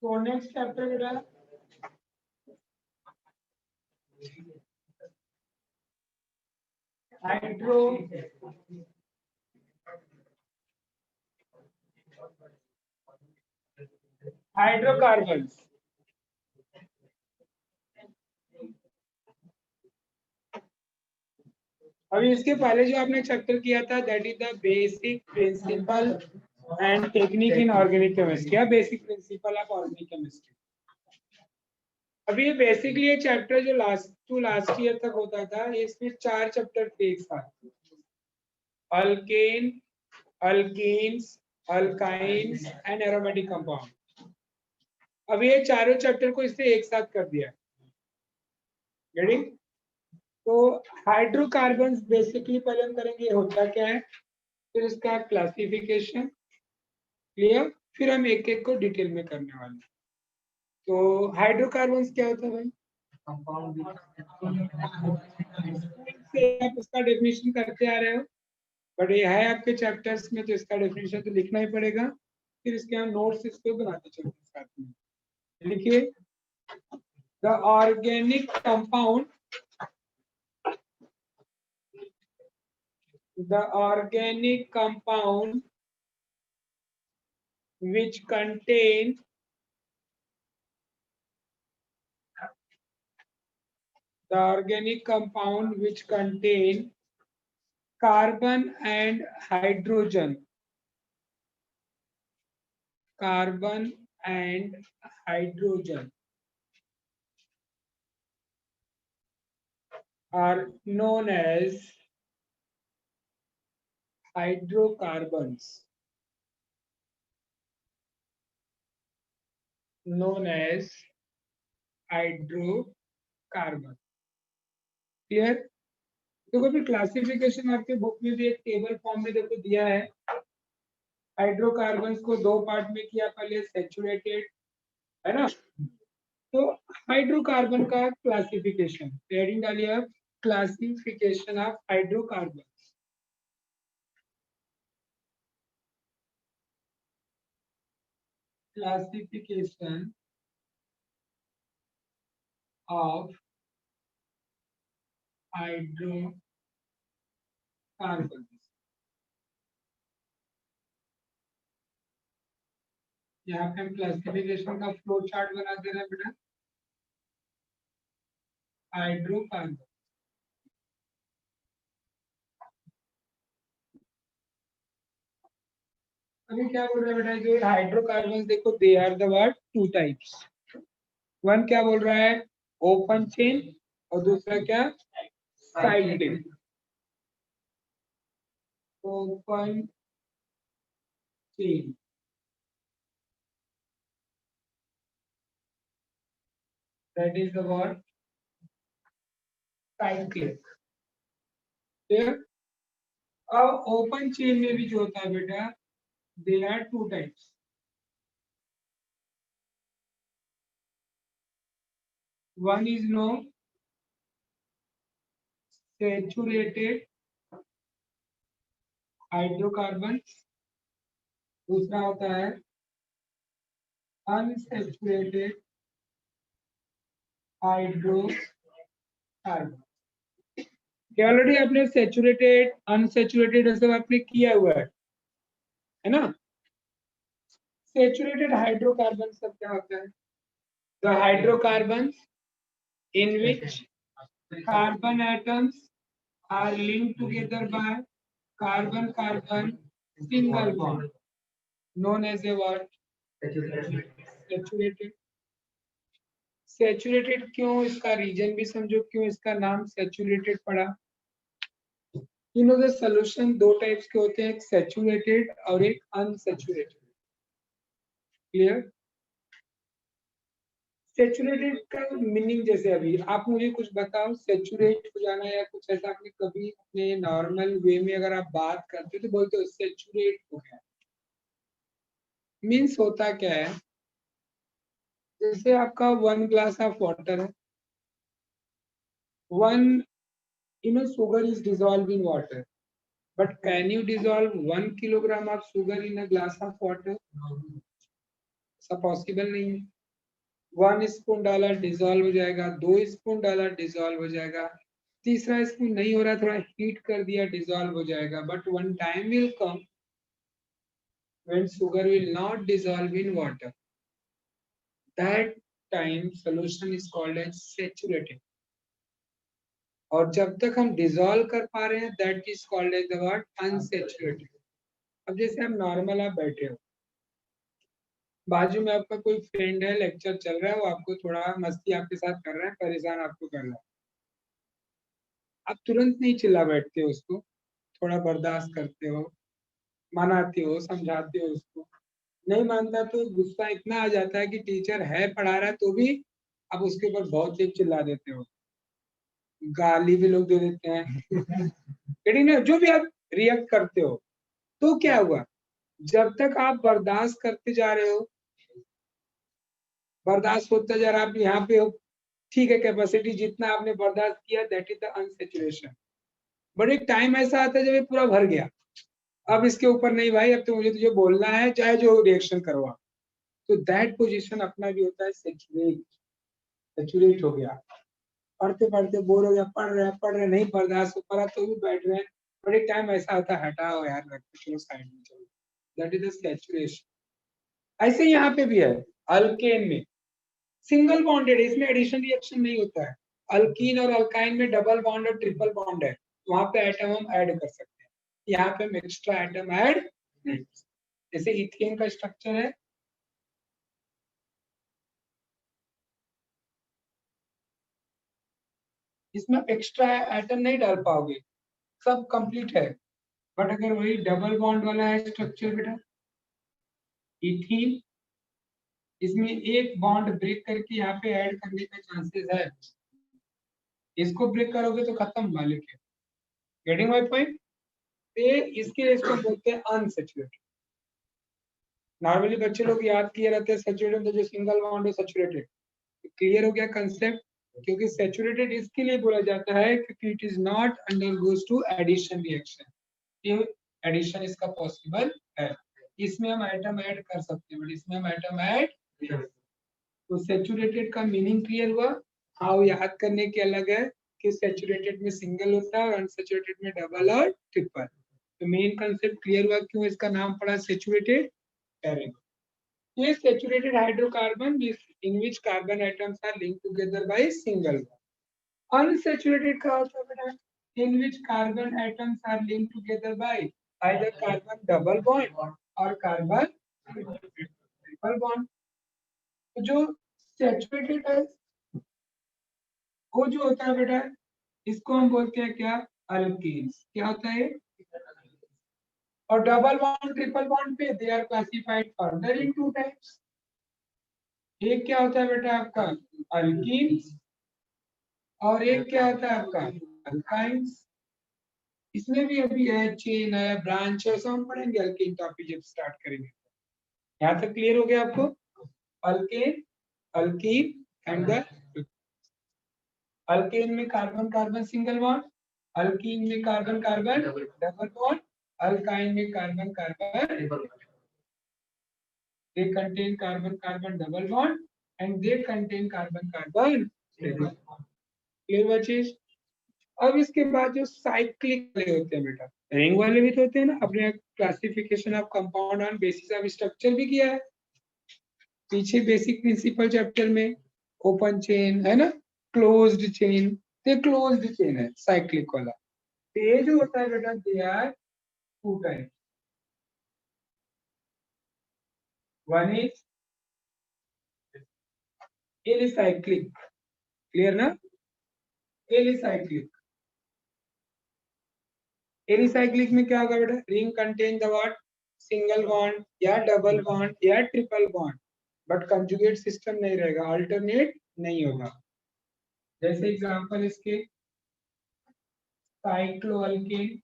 तो next chapter बेटा hydro hydrocarbons. अभी इसके पहले जो आपने चैप्टर किया था that is the basic principle and technique in organic chemistry. Basic principle of organic chemistry. अभी ये बेसिकली ये चैप्टर जो लास्ट ईयर तक होता था, इसमें 4 चैप्टर थे एक साथ। Alkane, alkenes, alkynes and aromatic compound. अब ये चारों चैप्टर को इसने एक साथ कर दिया। रेडी? तो हाइड्रोकार्बन्स बेसिकली पहले हम करेंगे होता क्या है, फिर इसका क्लासिफिकेशन, क्लियर, फिर हम एक एक को डिटेल में करने वाले हैं। तो हाइड्रोकार्बन्स क्या होता है भाई? कंपाउंड से आप उसका डेफिनेशन करते आ रहे हो, बट ये है आपके चैप्टर्स में, तो इसका डेफिनेशन तो लिखना ही पड़ेगा। फिर इसके हम नोट्स इसको बनाते चलते साथ में। लिखिए, the organic compound, the organic compound which contain carbon and hydrogen, are known as hydrocarbons, clear? देखो फिर क्लासिफिकेशन आपके बुक में भी एक टेबल फॉर्म में देखो दिया है। हाइड्रोकार्बन्स को 2 पार्ट में किया, पहले सैचुरेटेड, है ना? तो हाइड्रोकार्बन का क्लासिफिकेशन, हेडिंग डालिए आप, classification of hydrocarbon. Classification of hydrocarbon. यहाँ पे हम क्लासिफिकेशन का फ्लो चार्ट बना दे रहे हैं बेटा। हाइड्रोकार्बन, अभी क्या बोल रहा है बेटा, जो हाइड्रोकार्बन देखो, they are the what 2 types. One क्या बोल रहा है, ओपन चेन, और दूसरा क्या, side chain. Open chain, that is the what cyclic. Clear? अब ओपन चेन में भी जो होता है बेटा, they are 2 types. One is no saturated hydrocarbon, दूसरा होता है अनसैचुरेटेड हाइड्रोकार्बन। ऑलरेडी आपने सैचुरेटेड, अनसैचुरेटेड सब आपने किया हुआ है ना? सैचुरेटेड हाइड्रोकार्बन सब क्या होता है? The hydrocarbon in which carbon atoms are linked together by carbon-carbon single bond, known as a what? Saturated. Saturated क्यों, इसका रीजन भी समझो, क्यों इसका नाम सैचुरेटेड पड़ा। तीनों के सोल्यूशन 2 टाइप्स के होते हैं, एक सैचुरेटेड और एक अनसैचुरेटेड। क्लियर? सैचुरेटेड का मीनिंग, जैसे अभी आप मुझे कुछ बताओ, सैचुरेट हो जाना या कुछ ऐसा, आपने कभी अपने नॉर्मल वे में अगर आप बात करते हो तो बोलते हो सैचुरेट हो गया। मीन्स होता क्या है, जैसे आपका 1 ग्लास ऑफ वाटर है, 1 sugar is dissolved in water, but can you dissolve 1 kilogram of sugar in a glass of water? ऐसा पॉसिबल नहीं है। 1 स्पून डाला डिजोल्व हो जाएगा, 2 स्पून डाला डिजोल्व हो जाएगा, तीसरा स्पून नहीं हो रहा, थोड़ा हीट कर दिया डिजोल्व हो जाएगा. But one time will come when sugar will not dissolve in water. That time solution is called as saturated. और जब तक हम डिजोल्व कर पा रहे हैं that is called as the word unsaturated. अब जैसे हम नॉर्मल आप बैठे हो, बाजू में आपका कोई फ्रेंड है, लेक्चर चल रहा है, वो आपको थोड़ा मस्ती आपके साथ कर रहा है, परेशान आपको कर रहा है, आप तुरंत नहीं चिल्ला बैठते हो उसको, थोड़ा बर्दाश्त करते हो, मनाते हो, समझाते हो उसको. नहीं मानता तो गुस्सा इतना आ जाता है कि टीचर है पढ़ा रहा है तो भी आप उसके ऊपर बहुत तेज चिल्ला देते हो, गाली भी लोग दे देते हैं. लेकिन जो भी आप रिएक्ट करते हो, तो क्या हुआ, जब तक आप बर्दाश्त करते जा रहे हो, बर्दाश्त होता जा रहा है, आप यहाँ पे हो, ठीक है, कैपेसिटी जितना आपने बर्दाश्त किया that is the unsaturation. But एक टाइम ऐसा आता है जब ये पूरा भर गया, अब इसके ऊपर नहीं भाई, अब तो मुझे तुझे बोलना है चाहे जो रिएक्शन करवा. तो दैट पोजीशन अपना भी होता है सेचुरेट. सेचुरेट हो गया, पढ़ते पढ़ते बोर हो गया, पढ़ रहे नहीं बर्दाश्त हो पा रहा तो भी बैठ रहे हैं. बट एक टाइम ऐसा आता है हटाओ यार, रखो चलो साइड में चलो. That is the saturation. ऐसे यहाँ पे भी है, अल्केन में सिंगल बॉन्डेड, इसमें एडिशन रिएक्शन नहीं होता है. अल्कीन और अल्काइन में डबल बॉन्ड और ट्रिपल बॉन्ड है, वहां पे एटम हम ऐड कर सकते हैं. यहाँ पे हम एक्स्ट्रा एटम ऐड नहीं. जैसे इथेन का स्ट्रक्चर है, इसमें एक्स्ट्रा एटम नहीं डाल पाओगे, सब कंप्लीट है. बट अगर वही डबल बॉन्ड वाला है स्ट्रक्चर बेटा, इथीन, इसमें एक बॉन्ड ब्रेक करके यहाँ पे ऐड करने का चांसेस है, इसको ब्रेक करोगे तो खत्म मालिक है. Getting my point. इसके इसको बोलते हैं अनसेचुरेटेड. नॉर्मली बच्चे लोग याद किए रहते हैं सेचुरेटेड तो जो सिंगल बॉन्ड है सेचुरेटेड. क्लियर हो गया कंसेप्ट. क्योंकि सेचुरेटेड इसके लिए बोला जाता है क्योंकि it is not undergoes to addition reaction. Addition इसका पॉसिबल है, इसमें हम एटम ऐड कर सकते हैं, बट इसमें हम एटम ऐड. तो सेचुरेटेड का मीनिंग क्लियर हुआ. हाँ, याद करने के अलग है कि सेचुरेटेड में सिंगल होता है और अनसेचुरेटेड में डबल और ट्रिपल. तो मेन कंसेप्ट क्लियर हुआ क्यों इसका नाम पड़ा सेचुरेटेड. ये saturated hydrocarbon in which carbon atoms are linked together by single bond. Unsaturated का होता है बेटा, in which carbon atoms are linked together by either carbon double bond or carbon triple bond. तो जो saturated है वो जो होता है बेटा, इसको हम बोलते हैं क्या, अल्कीन्स. क्या होता है, और डबल बॉन्ड ट्रिपल बॉन्ड पे they are classified further in two types. एक क्या होता है बेटा आपका अल्कीन्स, और एक क्या होता है आपका अल्काइंस. इसमें भी अभी है चेन है, ब्रांच है, सब हम पढ़ेंगे अल्कीन टॉपिक जब स्टार्ट करेंगे. यहाँ तक क्लियर हो गया आपको. Alkane, alkene and the alkane में carbon carbon single bond, alkene में carbon carbon double bond, alkyne में carbon carbon. they contain carbon carbon double bond and they contain carbon carbon triple bond. Clear हुआ चीज. अब इसके बाद जो cyclic वाले होते हैं बेटा, रिंग वाले भी तो होते हैं ना. अपने classification of compound on basis of structure भी किया है पीछे बेसिक प्रिंसिपल चैप्टर में. ओपन चेन है ना, क्लोज्ड चेन. ये क्लोज्ड चेन है साइक्लिक वाला. तो ये जो होता है बेटा they are two type. One is alicyclic. Clear ना. एलिसाइक्लिक, एलिसाइक्लिक में क्या होगा बेटा, ring contain the what, single bond या डबल बॉन्ड या triple bond, but conjugate system नहीं रहेगा, अल्टरनेट नहीं होगा. जैसे एग्जांपल इसके साइक्लोअल्केन,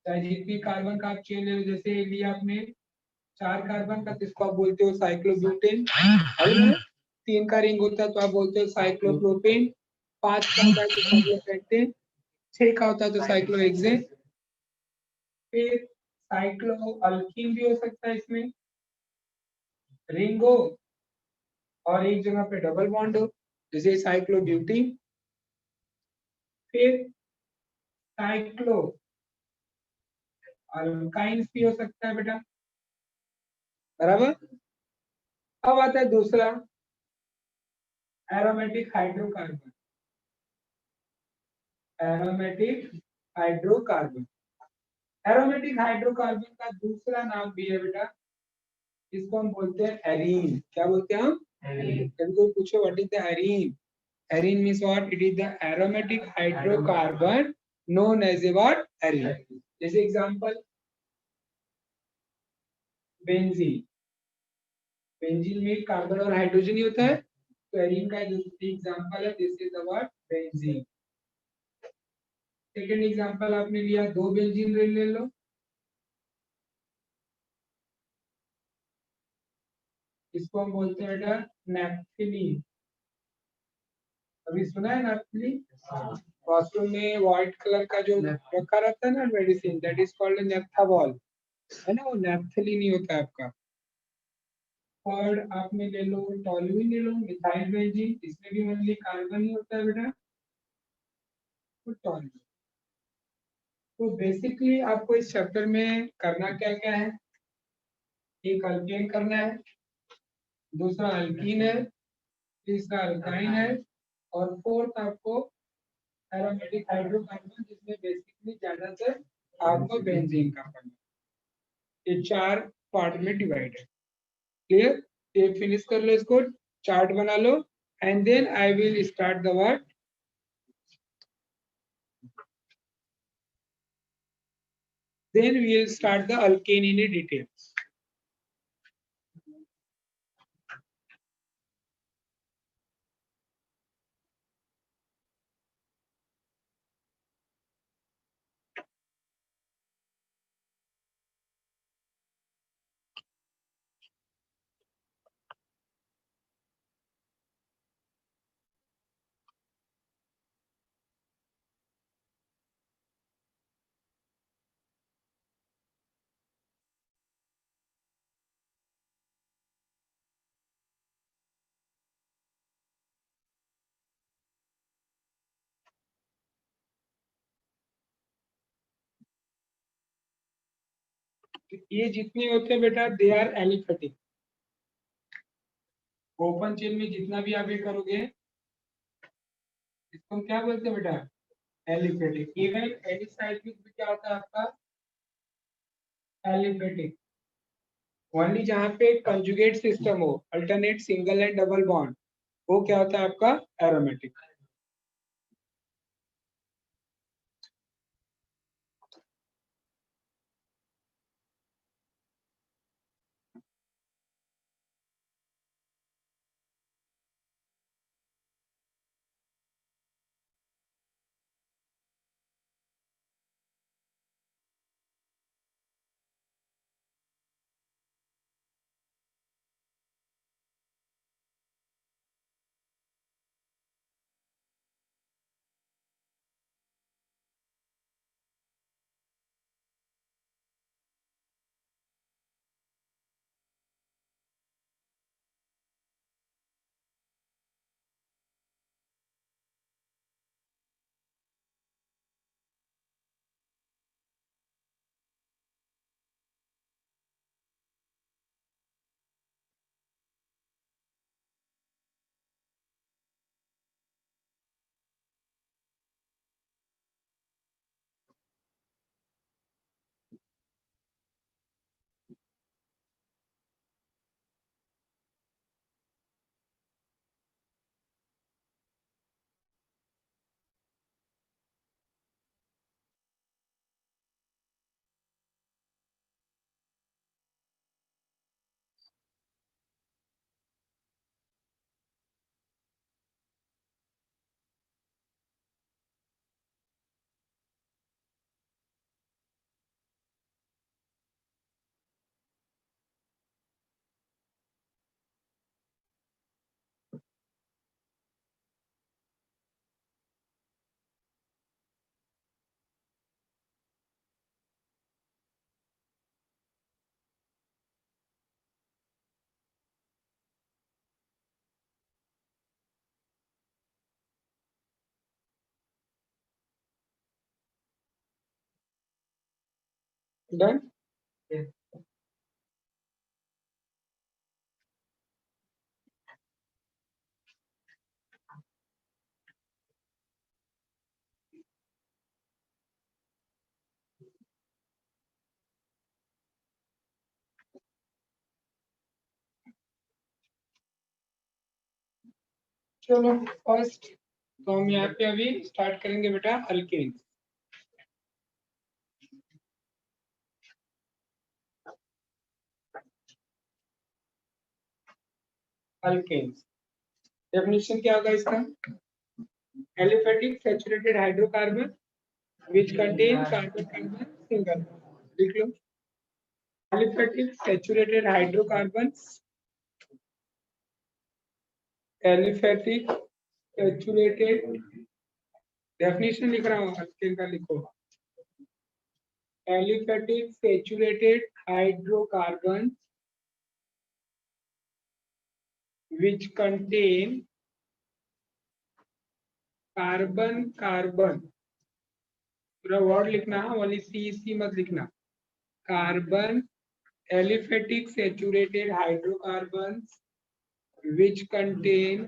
चाहे जितनी कार्बन का आप चेन ले लो, जैसे लिया आपने 4 कार्बन का, जिसको आप बोलते हो साइक्लोब्यूटेन. 3 का रिंग होता है तो आप बोलते हो साइक्लोप्रोपेन. 5 का होता है तो साइक्लोपेंटेन. 6 का होता है तो साइक्लोहेक्सेन. फिर साइक्लोअल्कीन भी हो सकता है इसमें, रिंग हो और एक जगह पे डबल बॉन्ड हो, जैसे साइक्लोब्यूटीन। फिर साइक्लो अल्काइंस भी हो सकता है बेटा, बराबर। अब आता है दूसरा, aromatic hydrocarbon. Aromatic hydrocarbon, aromatic hydrocarbon का दूसरा नाम भी है बेटा, इसको हम बोलते हैं एरीन। क्या बोलते हैं हम? एरीन। कभी कोई पूछो what is the arene? Arene means what? It is the aromatic hydrocarbon known as a what? Arene. जैसे एग्जांपल बेंजीन, बेंजीन में कार्बन और हाइड्रोजन ही होता है, तो एरीन का दूसरी एग्जांपल है, this is the what? Benzene. Second example आपने लिया, दो बेंजीन ले लो, इसको हम बोलते हैं बेटा नैप्थलीन। अभी सुना है नैप्थलीन? वॉशरूम में व्हाइट कलर का जो रखा रहता है ना मेडिसिन, दैट इज कॉल्ड नेप्थाबॉल, है ना, वो नैप्थलीन ही होता है आपका। थर्ड आपने ले लो टॉल्यूइन, ले लो मिथाइल बेंजीन, इसमें भी ओनली कार्बन ही होता है बेटा, तो टॉल्यूइन। तो बेसिकली आपको इस चैप्टर में करना क्या क्या है, एक अल्केन करना है, दूसरा अल्कीन है, तीसरा अल्काइन है, और फोर्थ आपको एरोमेटिक हाइड्रोकार्बन, जिसमें बेसिकली ज्यादातर आपको बेंजीन का पढ़ना है। ये चार पार्ट में डिवाइड है। क्लियर? ये फिनिश कर लो, इसको चार्ट बना लो, and then I will start the work. Then we will start the alkane in details. ये जितने होते हैं बेटा, they are aliphatic. Open chain में जितना भी आप ये करोगे, इसको हम क्या बोलते हैं बेटा? एलिफेटिक। इवन एलिसाइक्लिक भी क्या होता है आपका? एलिफेटिक। ओनली जहाँ पे कंजुगेट सिस्टम हो, alternate single and double bond, वो क्या होता है आपका? एरोमेटिक। डन। चलो फर्स्ट तो हम यहाँ पे अभी स्टार्ट करेंगे बेटा अल्केन। अल्केन डेफिनेशन क्या होगा इसका? Aliphatic saturated hydrocarbon which contain carbon single लिख लो। Aliphatic saturated hydrocarbons, aliphatic saturated, definition लिख रहा हूँ अल्केन का, लिखो aliphatic saturated hydrocarbon which contain carbon carbon, पूरा वर्ड लिखना है, वाली सी मत लिखना। Carbon aliphatic saturated hydrocarbons which contain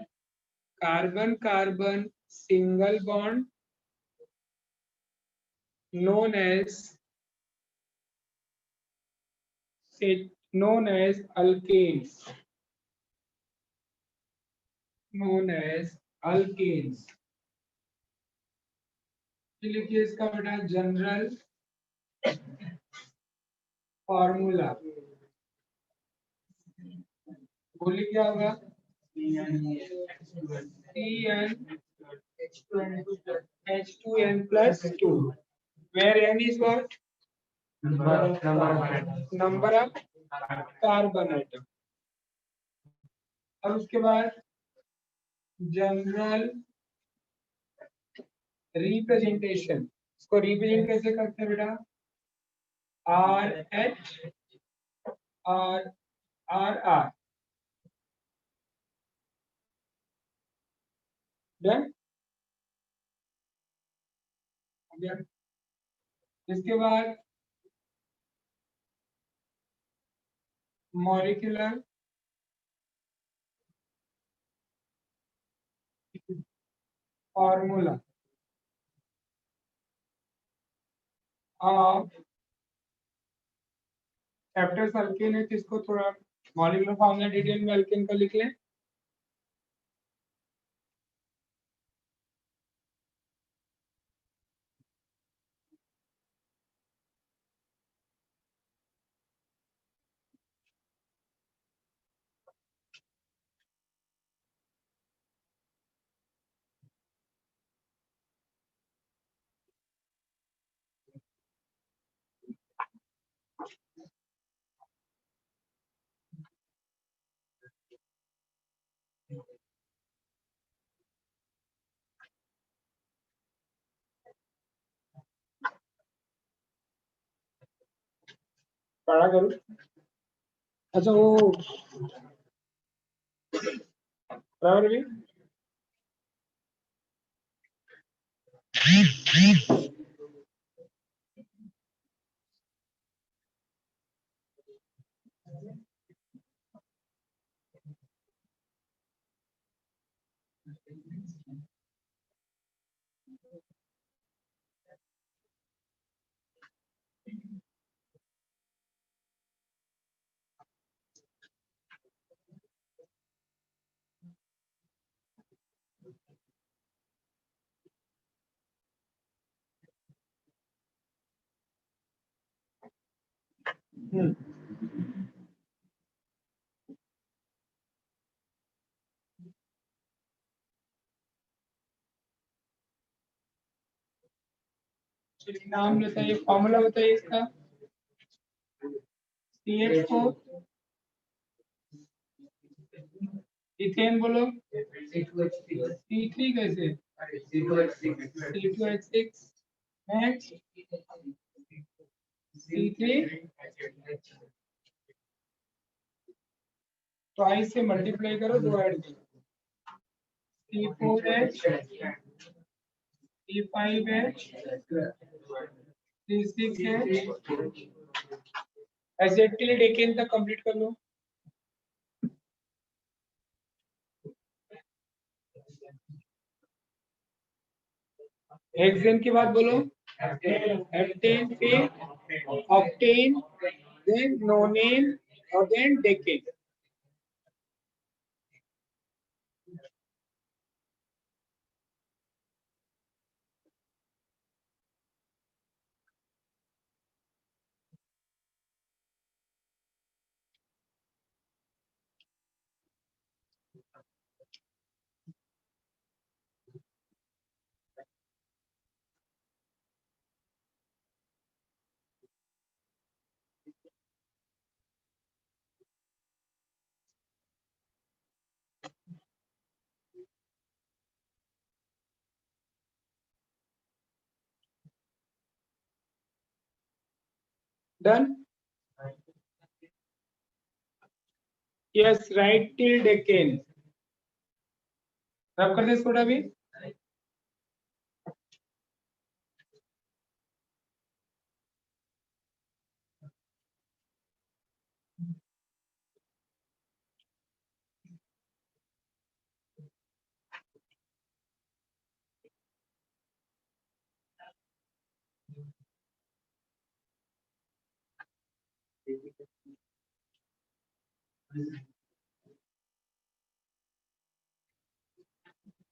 carbon carbon single bond known as alkanes, known as alkanes। लिखिए इसका बेटा जनरल फॉर्मूला, बोलिए क्या होगा? CnH2n+2 where n is what? number of carbon atom. और उसके बाद जनरल रिप्रेजेंटेशन, इसको रिप्रेजेंट कैसे करते हैं बेटा? RH और RR। डन। इसके बाद molecular formula of chapter alkane है, किसको थोड़ा मॉलिक्यूलर फॉर्मूला डिटेल में अल्केन का लिख लें। पढ़ा करूं? अच्छा वो बराबर भी नाम बताइए, फॉर्मूला बताइए इसका। CH4 इथेन बोलो। C3 कैसे? C2H6 नेक्स्ट C3 ट्वाइस से मल्टीप्लाई करो, दो ऐड करो। C4H C5H C6H एसेटिल डेकेन तक कंप्लीट कर लो। हेक्सेन के बाद बोलो हेप्टेन, फिर ऑक्टेन, देन नोनेन और then decane. Done. Yes, right till decane. Rub कर दे थोड़ा भी।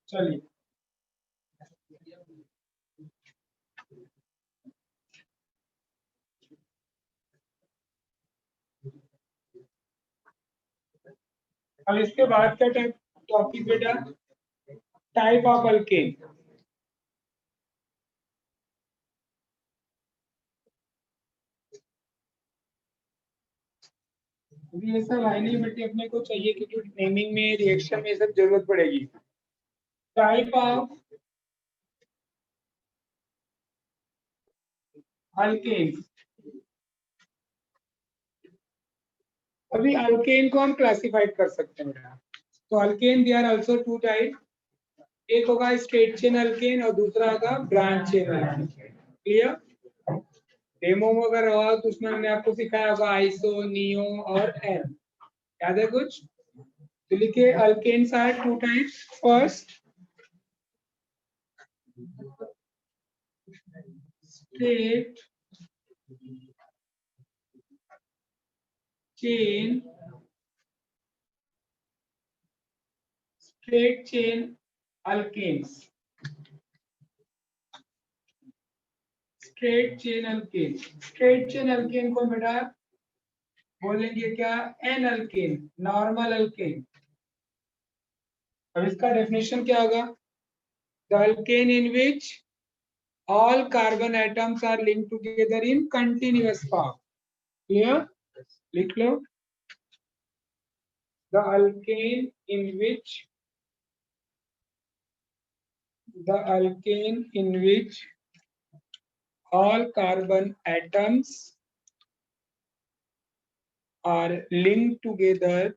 चलिए अब इसके बाद का टॉपिक बेटा टाइप ऑफ अल्केन। ये सब है नहीं बेटे, अपने को चाहिए क्योंकि नेमिंग में रिएक्शन में सब जरूरत पड़ेगी। Type of alkane. अभी अल्केन को हम क्लासिफाइड कर सकते हैं बेटा। तो alkane they are also two type, एक होगा स्ट्रेट चेन अल्केन और दूसरा होगा branch chain alkane. Clear? Demo अगर रहा तो उसमें हमने आपको सिखाया होगा आइसो, नियो और एन। याद है कुछ? तो लिखिए alkanes are two types. First straight chain alkanes। Straight chain alkane को बेटा बोलेंगे क्या? N alkane, normal alkane. अब इसका डेफिनेशन क्या होगा? The alkane in which all carbon atoms are linked together in continuous form। Clear? लिख लो। The alkane in which all carbon atoms are linked together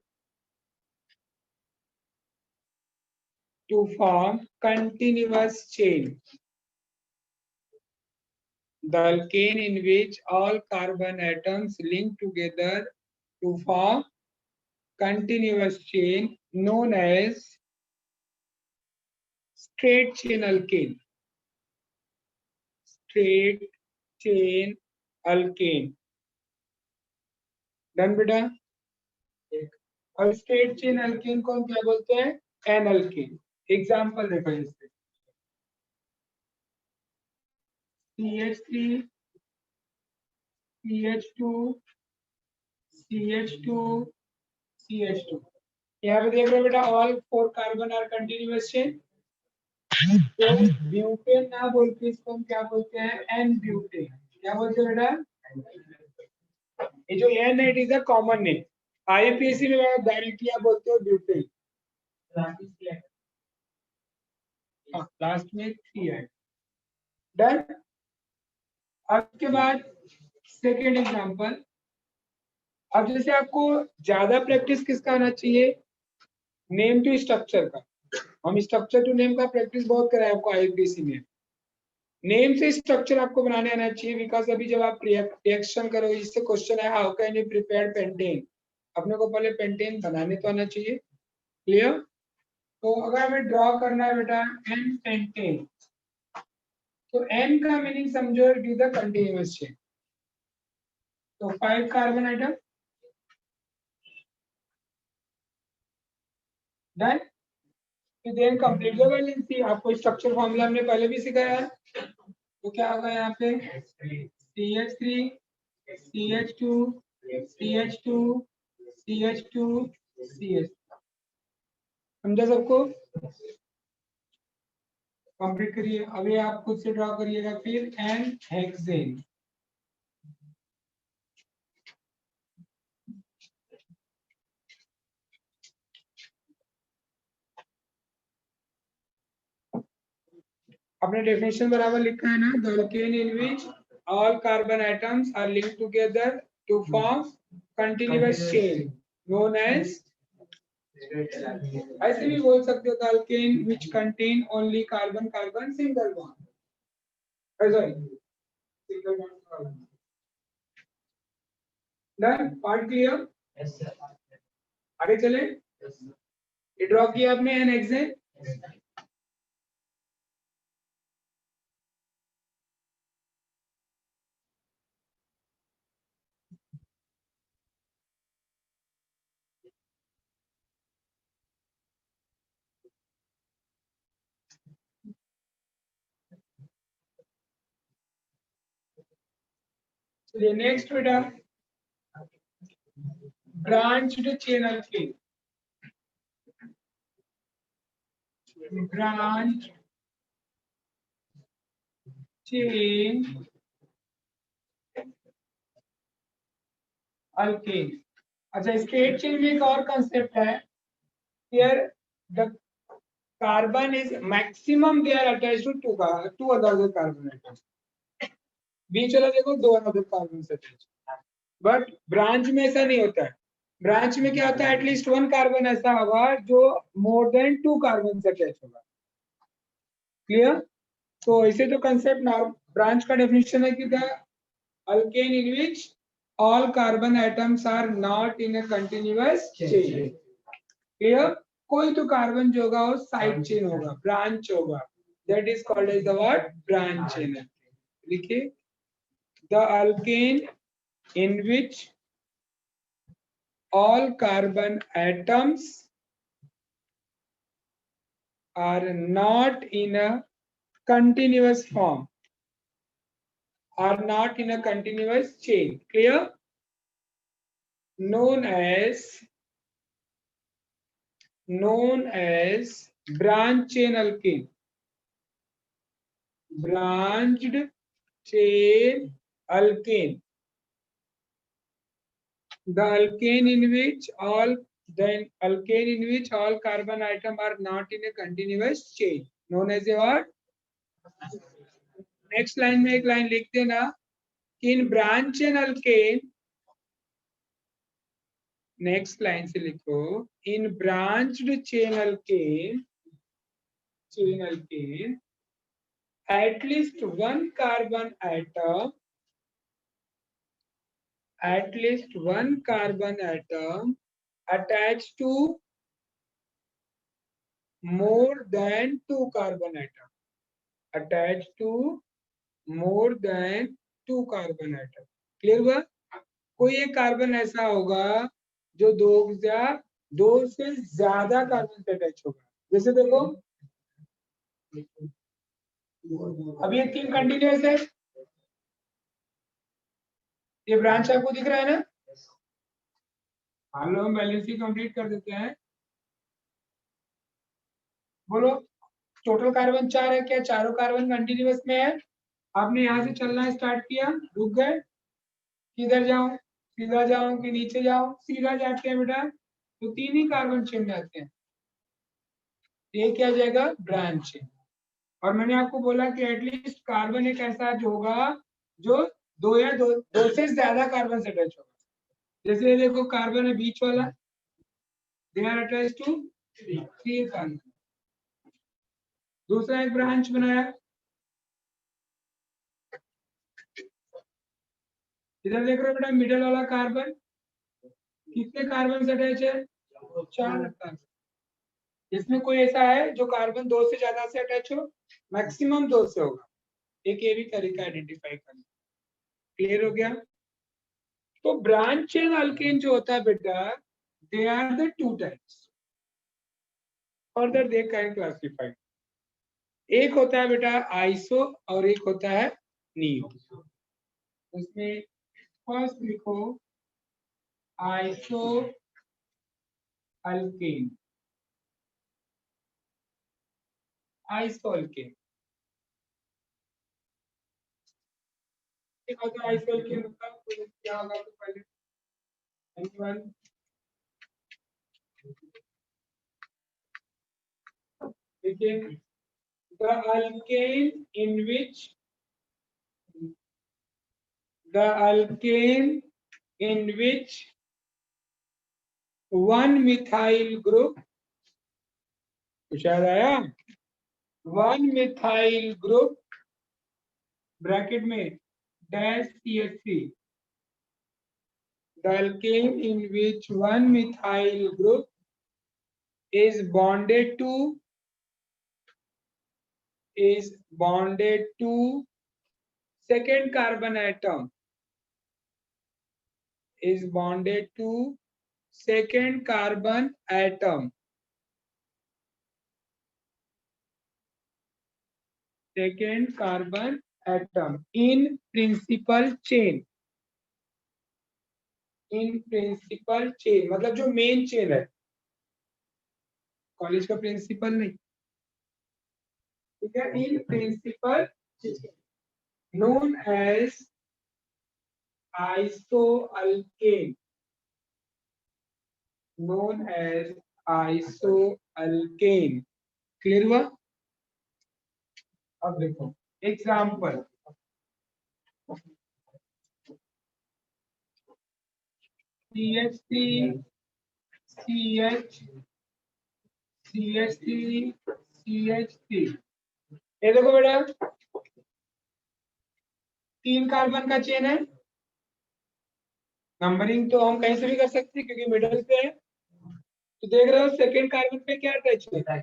to form continuous chain। The alkane in which all carbon atoms link together to form continuous chain known as straight chain alkane। Straight chain alkane. Done बेटा? और straight chain alkane को हम क्या बोलते हैं? N alkane. Example देखो इससे CH3 CH2 CH2 CH2। यहाँ पे देख रहे हो बेटा all 4 carbon are continuous chain. तो ब्यूटेन ना बोल के इसको हम क्या बोलते हैं? N butane. क्या बोलते हैं बेटा? ये जो एन है it is a common name. IUPAC में डायरेक्टली आप बोलते हो ब्यूटेन। लास्ट में 3 है। डन। अब के बाद सेकेंड एग्जांपल। अब जैसे आपको ज्यादा प्रैक्टिस किसका आना चाहिए? नेम टू स्ट्रक्चर का। हम स्ट्रक्चर टू नेम का प्रैक्टिस बहुत कराए आपको आईपीएससी में। नेम से स्ट्रक्चर आपको बनाने आना चाहिए, बिकॉज अभी जब आप रिएक्शन करोगे, इससे क्वेश्चन है how can you prepare pentane, अपने को पहले पेंटेन बनाने तो आना चाहिए। क्लियर? तो अगर हमें ड्रॉ करना है बेटा एन पेंटेन, तो एन का मीनिंग समझो it is the continuous chain. तो 5 carbon item done. Then complete the valency. आपको स्ट्रक्चर फॉर्मूला हमने पहले भी सिखाया है। तो क्या होगा यहाँ पे CH3 CH2 CH2 CH2 CH। समझा सबको? कंप्लीट करिए। अभी आप खुद से ड्रॉ करिएगा फिर एन हेक्सेन। आपने डेफिनेशन बराबर लिखा है ना, the alkane in which all carbon atoms are linked together to form continuous chain known as, ऐसे भी बोल सकते हो the alkane which contain only carbon carbon single bond, sorry single bond. Done? Part clear? Yes sir. आगे चले। ये draw किया आपने एन हेक्सेन। चलिए नेक्स्ट बेटा, branched chain alkane. Branch chain alkane. अच्छा, स्ट्रेट चेन में एक और कंसेप्ट है, here the carbon is maximum they are attached to two other carbon atoms. बीच वाला देखो दो अदर कार्बन से अटैच, बट ब्रांच में ऐसा नहीं होता है। ब्रांच में क्या होता है, एटलीस्ट वन कार्बन ऐसा होगा जो मोर देन 2 कार्बन से अटैच होगा। क्लियर? तो इसे तो कंसेप्ट ना, ब्रांच का डेफिनेशन है कि the alkane in which all carbon atoms are not in a continuous chain। Clear? कोई तो कार्बन जो होगा वो साइड चेन होगा, ब्रांच होगा, that is called as the word branch chain. लिखिए, the alkane in which all carbon atoms are not in a continuous form, are not in a continuous chain, clear? known as branch chain alkene, branched chain alkene, the alkane in which all carbon atom are not in a continuous chain, known as a what? Next line में एक line लिख देना, in branch chain alkane, next line से लिखो, in branched chain alkane at least one carbon atom attached to more than 2 carbon atom, attached to more than 2 carbon atom। Clear हुआ? कोई एक carbon ऐसा होगा जो दो से ज्यादा कार्बन से अटैच होगा। जैसे देखो अभी ये 3 कंटिन्यूअस है, ये ब्रांच आपको दिख रहा है ना? मान लो हम बैलेंसी कंप्लीट कर देते हैं। बोलो, टोटल कार्बन 4 है, क्या चारों कार्बन कंटिन्यूअस में है? आपने यहाँ से चलना स्टार्ट किया, रुक गए, किधर जाऊं, सीधा जाऊं कि नीचे जाऊं? सीधा जाते हैं बेटा, तो 3 ही कार्बन चेन जाते हैं, ये क्या जाएगा? Branch chain. और मैंने आपको बोला कि एटलीस्ट कार्बन एक ऐसा जो होगा जो दो से ज्यादा कार्बन से अटैच होगा। जैसे देखो कार्बन है बीच वाला, they are attach to 3 carbon. दूसरा एक ब्रांच बनाया, इधर देख रहे हो बेटा, मिडल वाला कार्बन कितने कार्बन से अटैच है? 4 कार्बन। इसमें कोई ऐसा है जो कार्बन 2 से ज्यादा से अटैच हो? मैक्सिमम 2 से होगा। एक ये भी तरीका आइडेंटिफाई करना। क्लियर हो गया? तो ब्रांच चेन अल्केन जो होता है बेटा, they are the 2 types. Further they can classify. एक होता है बेटा आइसो और एक होता है नियो। उसमें फर्स्ट लिखो iso alkane. Iso alkane iso alkane मतलब क्या होगा? तो पहले anyone? देखिए, the alkane in which one methyl group, शायद आया, one methyl group ब्रैकेट में dash CH3, the alkane in which one methyl group is bonded to second carbon atom, is bonded to second carbon atom, second carbon atom in principal chain, in principal chain मतलब जो main chain है, college का principal नहीं, ठीक है, in principle known as isoalkane, known as isoalkane। Clear हुआ? अब देखो example, CH3 CH CH3 CH3, ये देखो बेटा 3 कार्बन का चेन है। नंबरिंग तो हम कहीं से भी कर सकते हैं क्योंकि मिडल पे है। तो देख रहे हो सेकेंड कार्बन पे क्या अटैच है?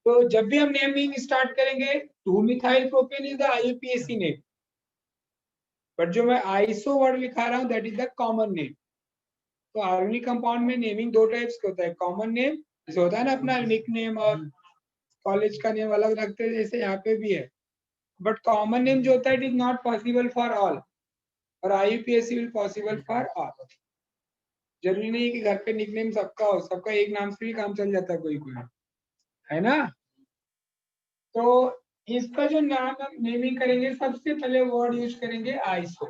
तो जब भी हम नेमिंग स्टार्ट करेंगे 2 methyl propane is the IUPAC name, but जो मैं आइसो वर्ड लिखा रहा हूँ that is the common name. तो ऑर्गेनिक कंपाउंड में नेमिंग 2 टाइप्स का होता है, कॉमन नेम जैसे होता है ना अपना निक नेम और कॉलेज का नेम अलग रखते हैं, जैसे यहाँ पे भी है। बट कॉमन नेम जो होता है it is not possible for all, और IUPAC will possible for all. जरूरी नहीं है कि घर पे निकनेम सबका हो, सबका एक नाम से भी काम चल जाता है कोई कोई, है ना? तो इसका जो नाम हम नेमिंग करेंगे सबसे पहले वर्ड यूज करेंगे आइसो।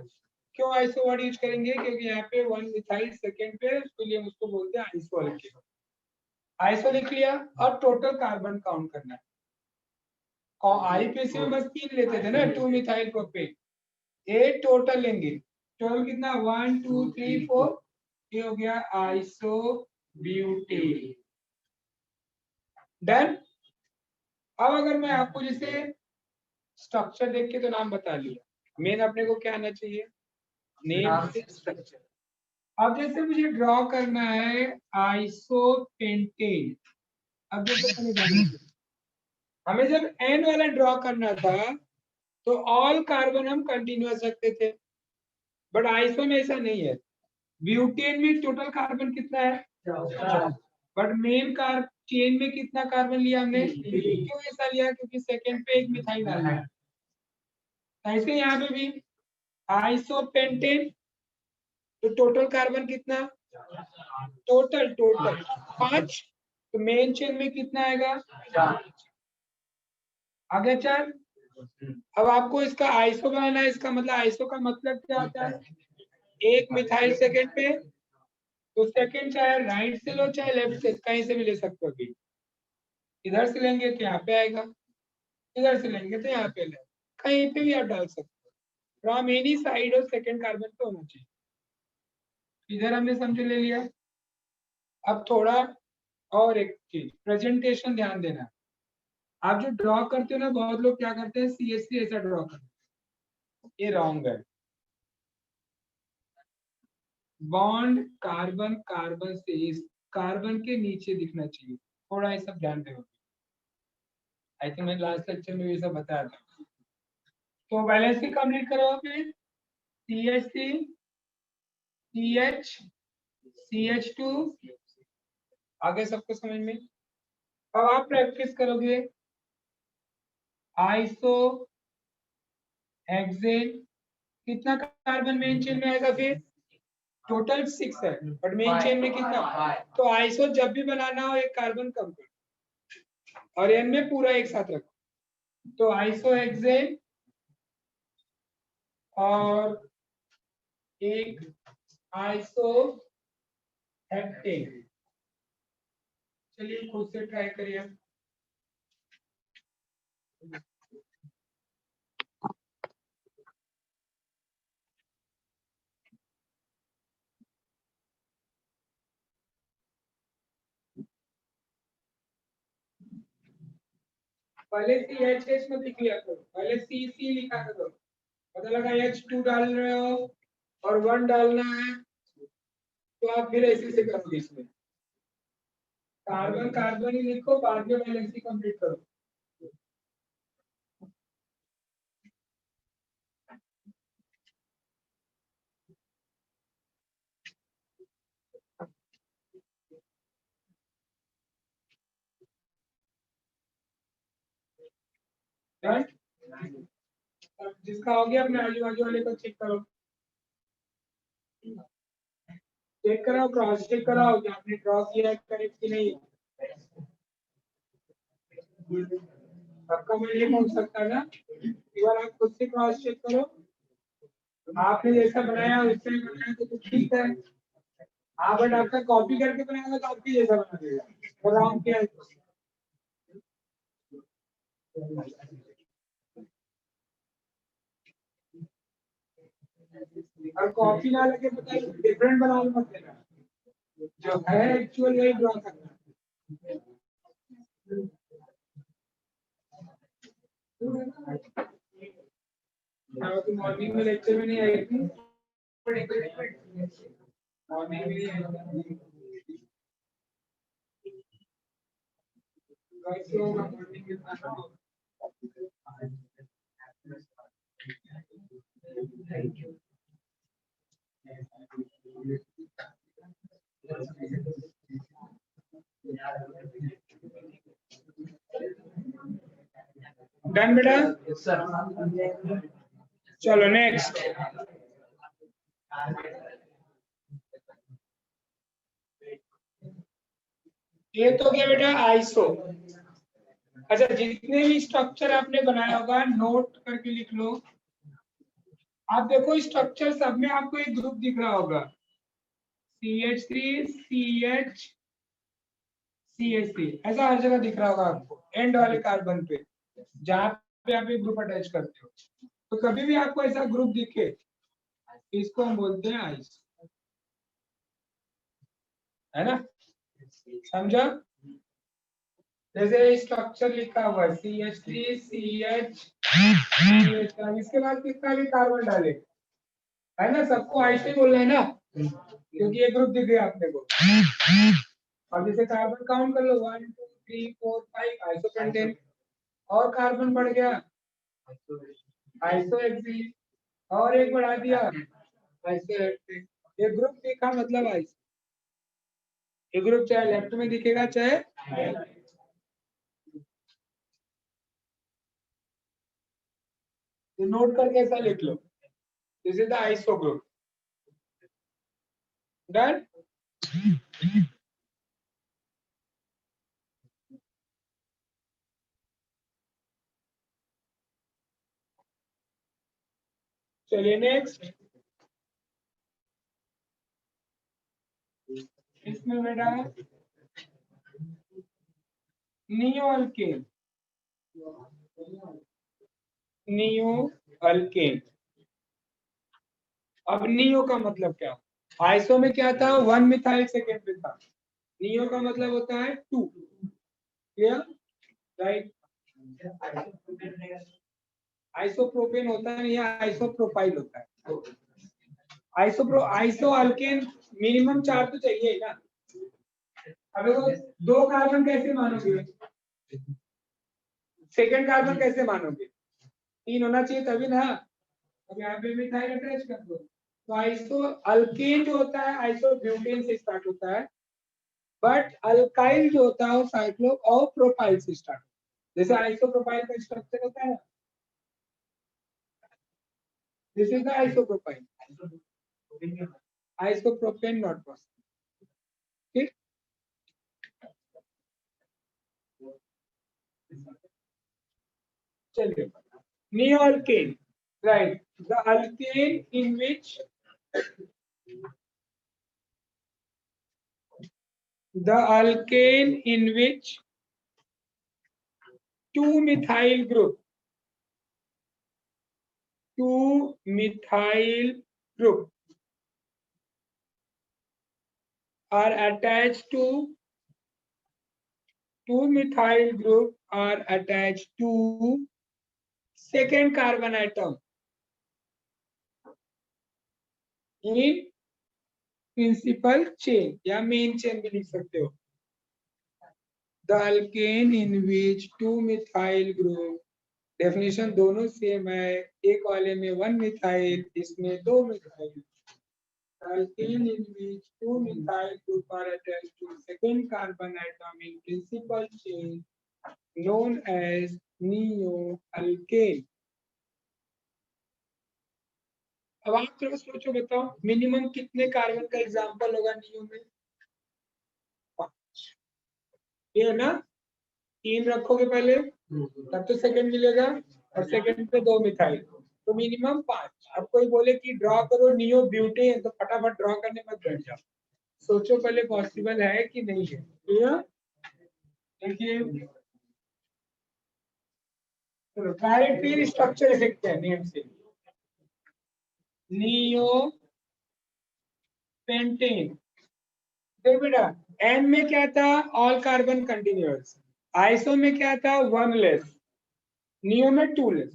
क्यों आइसो वर्ड यूज करेंगे? क्योंकि यहाँ पे 1 मिथाइल सेकेंड पे, इसके लिए हम उसको बोलते हैं आइसो अल्केन। आइसो लिख लिया और टोटल कार्बन काउंट करना है। IUPAC में बस 3 लेते थे ना, 2 मिथाइल प्रोपेन, ये टोटल लेंगे। टोटल कितना? 1 2 3 4, ये हो गया आइसो ब्यूटेन। डन। अब अगर मैं आपको जैसे स्ट्रक्चर देख के तो नाम बता लिया, मेन अपने को क्या आना चाहिए? नेम से स्ट्रक्चर। अब जैसे मुझे ड्रॉ करना है आइसोपेंटेन। अब जैसे हमें जब एन वाला ड्रॉ करना था तो ऑल कार्बन हम कंटिन्यूअस रखते थे, बट आइसो में ऐसा नहीं है। ब्यूटेन में टोटल कार्बन कितना है? 4। बट मेन कार्ब चेन में कितना कार्बन लिया हमने? क्यों ऐसा लिया? क्योंकि सेकेंड पे एक मिथाइल डालना है। ऐसे यहाँ पे भी आइसोपेंटेन, तो टोटल कार्बन कितना? टोटल 5। तो मेन चेन में कितना आएगा? 4। आगे 4। अब आपको इसका आइसो बनाना है। इसका मतलब आइसो का मतलब क्या होता है? एक मिथाइल सेकेंड पे, तो सेकेंड चाहे राइट से लो चाहे लेफ्ट से, कहीं से भी ले सकते हो। भी इधर से लेंगे तो यहाँ पे आएगा, इधर से लेंगे तो यहाँ पे ले, कहीं पे भी आप डाल सकते हो। फ्रॉम एनी साइड और सेकेंड कार्बन पे होना चाहिए। इधर हमने समझ ले लिया। अब थोड़ा और एक चीज, प्रेजेंटेशन ध्यान देना। आप जो ड्रॉ करते हो ना, बहुत लोग क्या करते हैं CH3 ऐसा ड्रॉ करते हैं, ये रॉन्ग है। बॉन्ड कार्बन कार्बन से इस कार्बन के नीचे दिखना चाहिए, थोड़ा ये सब ध्यान देना। आई थिंक मैं लास्ट लेक्चर में ये सब बताया था। तो वैलेंसी कंप्लीट करो फिर, CH3 CH CH2, आगे सबको समझ में। अब आप प्रैक्टिस करोगे आइसो हेक्सेन, कितना कार्बन मेन चेन में आएगा फिर, टोटल 6 है बट मेन चेन में कितना, तो आइसो जब भी बनाना हो एक कार्बन कम करो और एन में पूरा एक साथ रखो, तो आइसो हेक्सेन और एक आइसो हेक्टेन। चलिए खुद से ट्राई करिए। पहले CH मत लिख लिया करो, पहले CC लिखा करो। पता लगा H2 डाल रहे हो और 1 डालना है, तो आप फिर ऐसे से करोगे। इसमें कार्बन कार्बन ही लिखो, बाद में वैलेंसी कंप्लीट करो। अब जिसका हो गया अपने आजू बाजू वाले को चेक करो, चेक कराओ, क्रॉस चेक कराओ कि आपने ड्रॉ किया है करेक्ट कि नहीं। आपका मैं ये बोल सकता है ना, एक बार आप खुद से क्रॉस चेक करो, आपने जैसा बनाया उससे बनाया तो ठीक है। हाँ बट आपका कॉपी करके बनाएगा तो आपकी जैसा बना देगा, और आप क्या और कॉपी ना लगे पता डिफरेंट बना मत देना, जो है एक्चुअल वही ड्रॉ करना। मॉर्निंग में लेक्चर में नहीं आई थी, मॉर्निंग में नहीं आई थी। डन बेटा, चलो नेक्स्ट। ये तो क्या बेटा आइसो। अच्छा जितने भी स्ट्रक्चर आपने बनाया होगा नोट करके लिख लो। आप देखो स्ट्रक्चर सब में आपको एक ग्रुप दिख रहा होगा, CH3 CH CH3, ऐसा हर जगह दिख रहा होगा आपको एंड वाले कार्बन पे, जहां पे आप एक ग्रुप अटैच करते हो। तो कभी भी आपको ऐसा ग्रुप दिखे, इसको हम बोलते हैं आइस, है ना, समझा। जैसे स्ट्रक्चर लिखा हुआ है CH3 CH CH, इसके बाद कितना भी कार्बन डाले, है ना, सबको आइस ही बोलना है ना, क्योंकि ये ग्रुप दिख गया अपने को। और जैसे कार्बन काउंट कर लो 1 2 3 4 5 आइसोपेंटेन, और कार्बन बढ़ गया आइसोहेक्सेन, और एक बढ़ा दिया आइसोहेक्सेन। ये ग्रुप दिखा मतलब आइस, ये ग्रुप चाहे लेफ्ट में दिखेगा चाहे, तो नोट करके ऐसा लिख लो, this is the iso group. Done. चलिए नेक्स्ट, इसमें बेटा नियो अल्केन, नियो अल्केन। अब नियो का मतलब क्या, आइसो में क्या था 1 मिथाइल सेकेंड पे था, नियो का मतलब होता है 2, क्लियर, राइट। आइसोप्रोपेन होता है या आइसोप्रोपाइल होता है, आइसो अल्केन मिनिमम 4 तो चाहिए ही ना। अब देखो 2 कार्बन कैसे मानोगे, सेकंड कार्बन कैसे मानोगे, 3 होना चाहिए तभी ना। अब यहाँ पे मिथाइल अटैच कर दो, तो आइसो अल्केन जो होता है आइसो ब्यूटेन से स्टार्ट होता है, बट अल्काइल जो होता है वो साइक्लो और प्रोपाइल से स्टार्ट, जैसे आइसोप्रोपाइल का स्ट्रक्चर होता है, this is the isopropyl, isopropene not possible. ठीक, चलिए neo alkane, right, the alkane in which the alkane in which 2 methyl group are attached to 2 methyl group are attached to second carbon atom in principal chain या main chain भी लिख सकते हो। The alkane in which 2 methyl group, definition दोनों same है, एक वाले में 1 मिथाइल, इसमें 2 methyl. Alkane in which 2 methyl group are attached to second carbon atom in principal chain known as neo-alkane। अब आप थोड़ा सोचो, बताओ मिनिमम कितने कार्बन का एग्जांपल होगा नियो में? 5, ये है ना, 3 रखोगे पहले तब तो सेकंड मिलेगा, और सेकंड पे 2 मिथाइल, तो मिनिमम 5। अब कोई बोले कि ड्रॉ करो नियो ब्यूटेन, तो फटाफट ड्रॉ करने मत बैठ जाओ, सोचो पहले पॉसिबल है कि नहीं है। क्लियर? देखिए डायरेक्ट फिर स्ट्रक्चर इफेक्ट है नेम से, नियो पेंटेन। देख बेटा, एन में क्या था, ऑल कार्बन कंटिन्यूअस, आइसो में क्या था, 1 लेस, नियो में 2 लेस,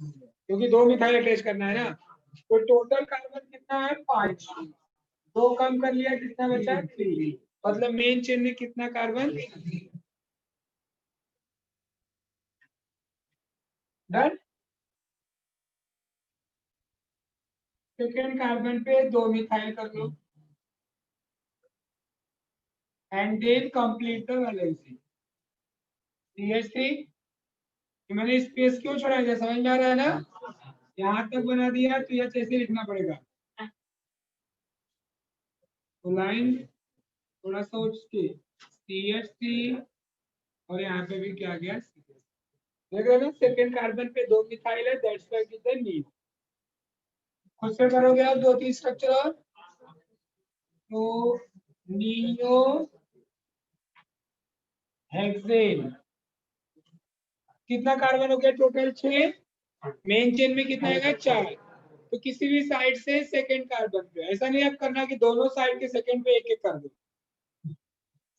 क्योंकि 2 मिथाइल अटैच करना है ना, तो टोटल कार्बन कितना है, 5, 2 कम कर लिया, कितना बचा, 3, मतलब मेन चेन में कितना कार्बन, डन। सेकेंड कार्बन पे 2 मिथाइल कर लो and then complete the valency. CH3 मैंने स्पेस क्यों छोड़ा है, समझ में आ रहा है ना, यहाँ तक बना दिया तो यह ऐसे लिखना पड़ेगा, तो लाइन थोड़ा सोच के CH3, और यहाँ पे भी क्या गया, देख रहे हो ना, सेकेंड कार्बन पे 2 मिथाइल है, that's why it is the need. खुद से करोगे आप 2-3 स्ट्रक्चर और, तो नियो हेक्सेन, कितना कार्बन हो गया टोटल, 6, मेन चेन में कितना आएगा, 4, तो किसी भी साइड से सेकंड कार्बन पे, ऐसा नहीं आप करना कि दोनों साइड के सेकंड पे एक एक कर दो,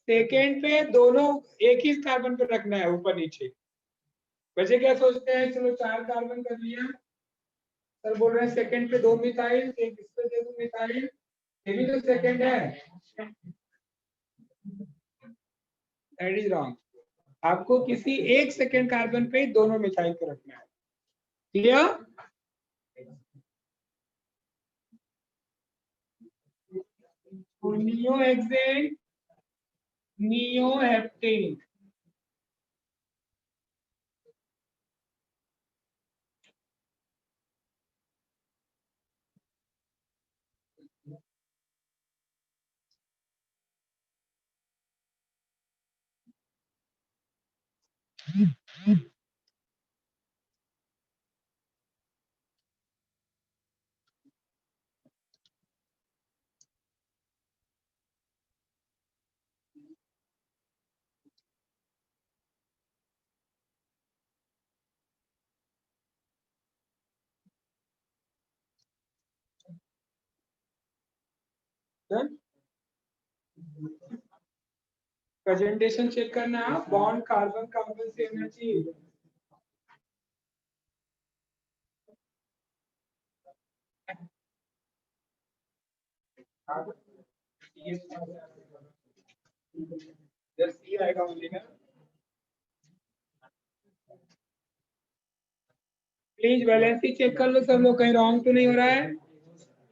सेकंड पे दोनों एक ही कार्बन पे रखना है, ऊपर नीचे। वैसे क्या सोचते हैं, चलो 4 कार्बन कर लिया, सर बोल रहे हैं सेकंड पे 2 मिथाइल, एक इस पे दे दो मिथाइल, ये भी तो सेकंड है, दैट इज रॉन्ग। आपको किसी एक सेकंड कार्बन पे दोनों मिथाइल को रखना है। Clear? Neo hexane, neo heptane, presentation check करना, बॉन्ड कार्बन कार्बन से होना चाहिए। सी आएगा ओनली ना। प्लीज बैलेंस ही चेक कर लो सब लोग, कहीं रॉन्ग तो नहीं हो रहा है।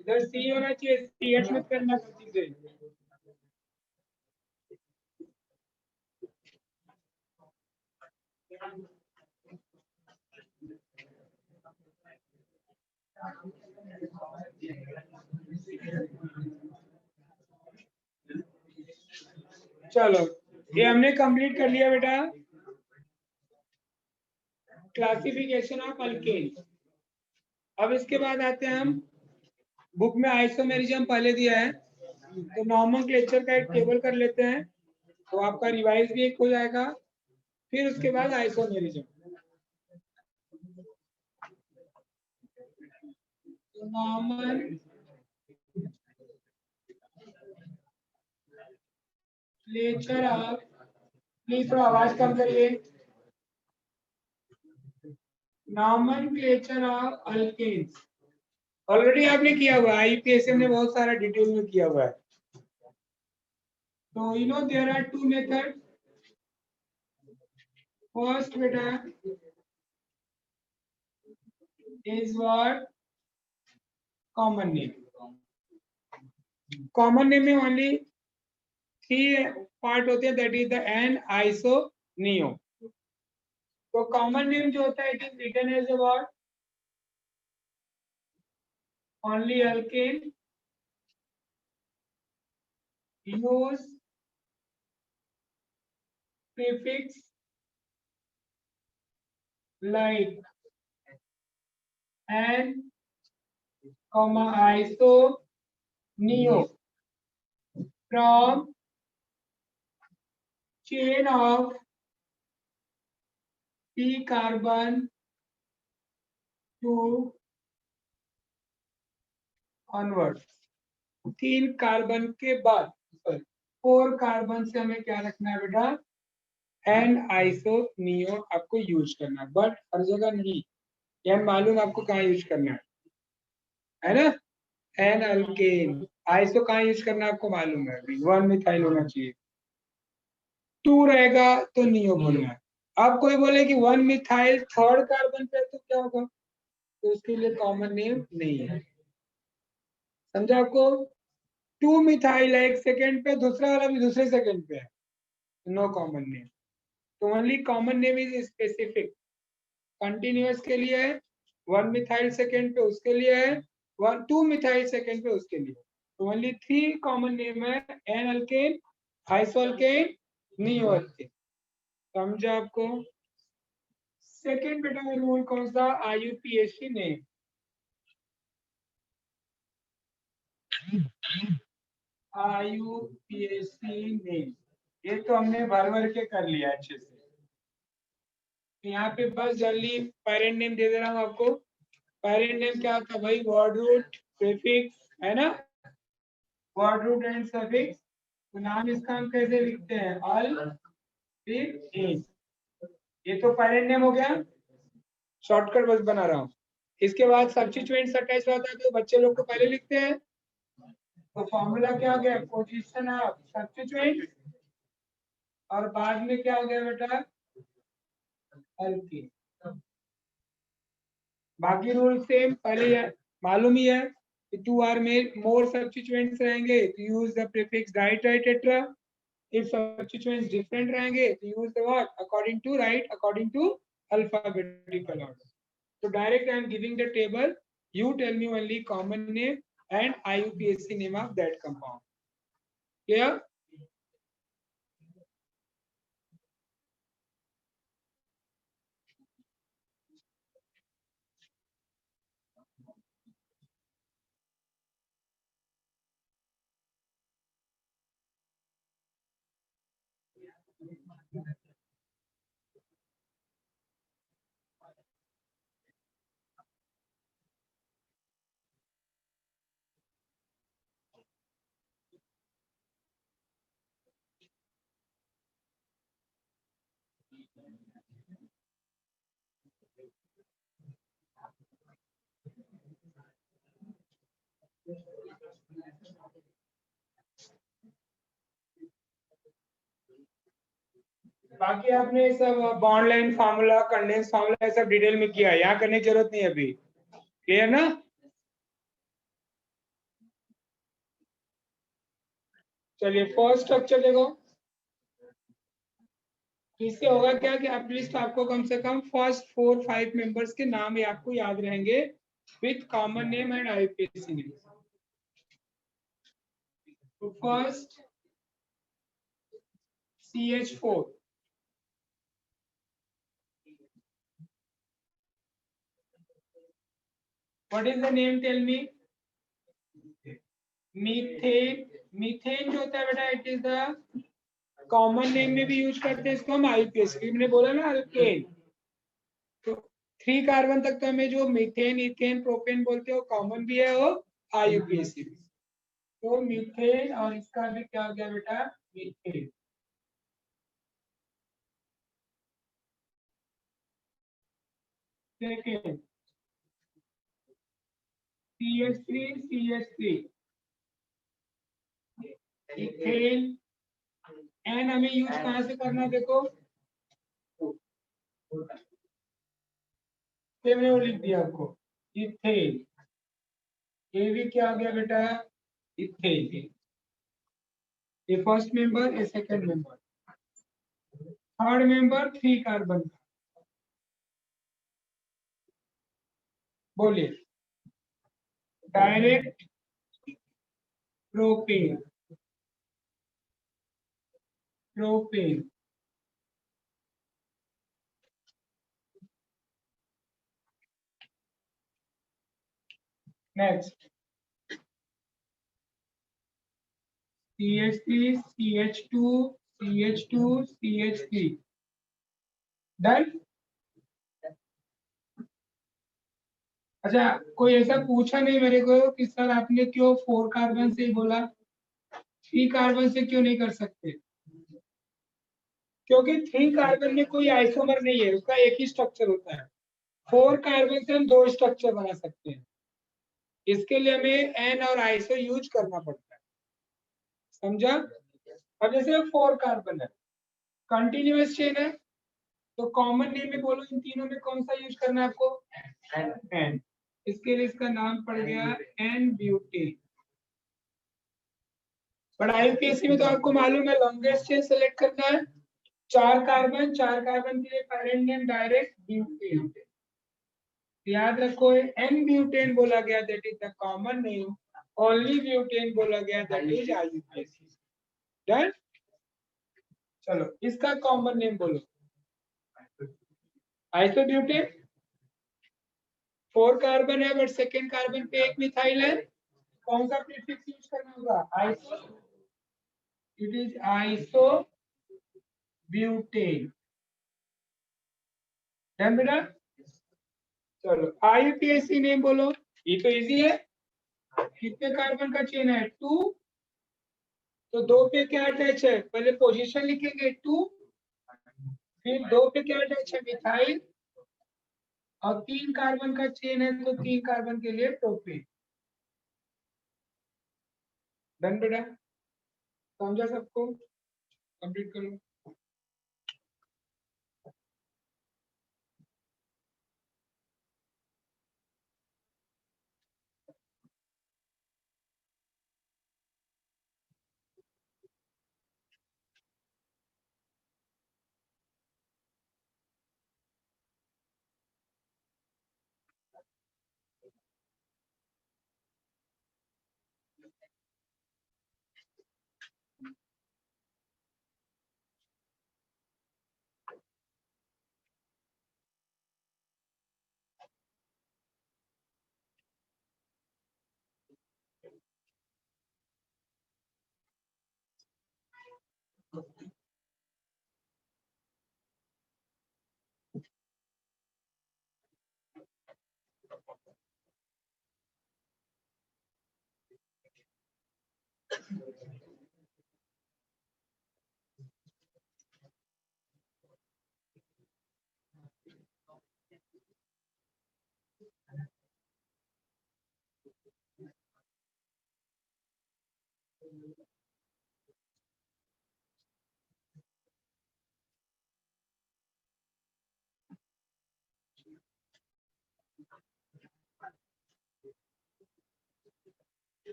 इधर सी होना चाहिए, सी एच मत करना गलती से। चलो ये हमने कंप्लीट कर लिया बेटा, क्लासिफिकेशन ऑफ अल्केन। अब इसके बाद आते हैं हम, बुक में आइसोमेरिज्म पहले दिया है, तो नॉमेनक्लेचर का एक टेबल कर लेते हैं, तो आपका रिवाइज भी एक हो जाएगा। फिर उसके बाद आइसोमेरिज्म। तो नॉमेनक्लेचर ऑफ, प्लीज थोड़ा आवाज कम करिए। नॉमेनक्लेचर ऑफ अल्केन्स ऑलरेडी आपने किया हुआ है, आईपीएसएम ने बहुत सारा डिटेल में किया हुआ है। तो you know there are two method. First बेटा is what common name. Common name में only three part होते हैं, that is the and, iso, neo. तो common name जो होता है it is written as a what? Only alkane use prefix like and, comma, iso, neo from chain of p carbon to onwards। 3 carbon के बाद, 4 carbon से हमें क्या रखना है बेटा, एन आइसो नियो आपको यूज करना है, बट हर जगह नहीं। यह मालूम आपको कहाँ यूज करना है ना। एन अल्केन, आइसो कहाँ यूज करना है आपको मालूम है, 1 मिथाइल होना चाहिए। 2 रहेगा तो नियो बोलना है। अब कोई बोले कि 1 मिथाइल 3rd कार्बन पे तो क्या होगा, तो उसके लिए कॉमन नेम नहीं है। समझा आपको। 2 मिथाइल है एक सेकेंड पे, दूसरा वाला भी दूसरे सेकेंड पे है, नो कॉमन नेम। तो only common name is specific. Continuous के लिए है, 1 मिथाइल सेकेंड पे उसके लिए है, 2 मिथाइल सेकेंड पे उसके लिए। तो ओनली 3 कॉमन नेम है, n alkane, iso alkane, neo alkane. समझा आपको। सेकेंड बेटा रूल कौन सा, आईयूपीएसी नेम। आईयूपीएसी नेम, ये तो हमने भर भर के कर लिया अच्छे से। यहाँ पे बस जल्दी पेरेंट नेम दे दे रहा हूँ आपको। पेरेंट नेम क्या था भाई, वर्ड रूट, प्रीफिक्स है ना, वर्ड रूट एंड सफिक्स। तो नाम इसका हम कैसे लिखते हैं, अल, फिर एन। ये तो पेरेंट नेम हो गया, शॉर्टकट बस बना रहा हूँ। इसके बाद सब्स्टिट्यूएंट्स अटैच होता है तो बच्चे लोग को पहले लिखते हैं। तो फॉर्मूला क्या हो गया, पोजीशन ऑफ सब्स्टिट्यूएंट, और बाद में क्या हो गया बेटा, अल्कीन। बाकी रूल सेम, पहले मालूम ही है कि 2 आर में मोर सब्स्टिट्यूएंट्स रहेंगे तो use the prefix di tri tetra. If substituents different रहेंगे तो use the what, according to, right according to alphabetical order. So direct I am giving the table. You tell me only common name and IUPAC name of that compound. Clear? बाकी आपने सब bond line formula, condense formula सब detail में किया, यहाँ करने की जरूरत नहीं है अभी। क्लियर ना? चलिए फर्स्ट स्ट्रक्चर देखो। इससे होगा क्या कि एटलीस्ट आपको कम से कम फर्स्ट 4-5 मेंबर्स के नाम ही आपको याद रहेंगे with common name and IUPAC name. तो first CH4, what is the name, tell me? Methane. Methane जो होता है बेटा, it is the common name में भी यूज करते हैं इसको हम आईपीएसी। मैंने बोला ना अल्केन, तो 3 कार्बन तक तो हमें जो मीथेन, इथेन, प्रोपेन बोलते हैं वो कॉमन भी है और आईयूपीएसी भी। तो मीथेन, और इसका भी क्या हो गया बेटा, methane. Second CH3, ethane. N हमें यूज कहाँ से करना है देखो, ये मैंने वो लिख दिया आपको, इथेन। ये भी क्या हो गया बेटा, इथेन। ये फर्स्ट मेंबर, ये second member. Third member 3 carbon का, बोलिए। Direct propane, propane. Next CH3, CH2, CH2, CH3। Done. अच्छा, कोई ऐसा पूछा नहीं मेरे को कि सर आपने क्यों 4 कार्बन से ही बोला, 3 कार्बन से क्यों नहीं कर सकते? क्योंकि 3 कार्बन में कोई आइसोमर नहीं है, उसका एक ही स्ट्रक्चर होता है। 4 कार्बन से हम 2 स्ट्रक्चर बना सकते हैं, इसके लिए हमें एन और आइसो यूज करना पड़ता है। समझा? अब जैसे 4 कार्बन है, कंटिन्यूअस चेन है, तो कॉमन नेम में बोलो, इन तीनों में कौन सा यूज करना है आपको, एन। इसके लिए इसका नाम पड़ गया एन ब्यूटेन। बट आईयूपीएसी में तो आपको मालूम है लॉन्गेस्ट चेन सेलेक्ट करना है, 4 कार्बन, 4 कार्बन के लिए पेरेंट नेम डायरेक्ट ब्यूटेन। याद रखो, एन ब्यूटेन बोला गया, that is the common name. Only butane बोला गया, दैट इज आईयूपीएसी। डन। चलो इसका कॉमन नेम बोलो, आइसोब्यूटेन। 4 कार्बन है बट सेकेंड कार्बन पे एक मिथाइल है, कौन सा प्रीफिक्स यूज करना होगा, iso. It is iso butane. Done बेटा। चलो आईयूपीएसी नेम बोलो, ये तो इजी है। कितने कार्बन का चेन है, 2। तो 2 पे क्या अटैच है, पहले पोजीशन लिखेंगे 2, फिर 2 पे क्या अटैच है, मिथाइल। और 3 कार्बन का चेन है, तो 3 कार्बन के लिए प्रोपेन। डन बेटा, समझा सबको? कंप्लीट करो।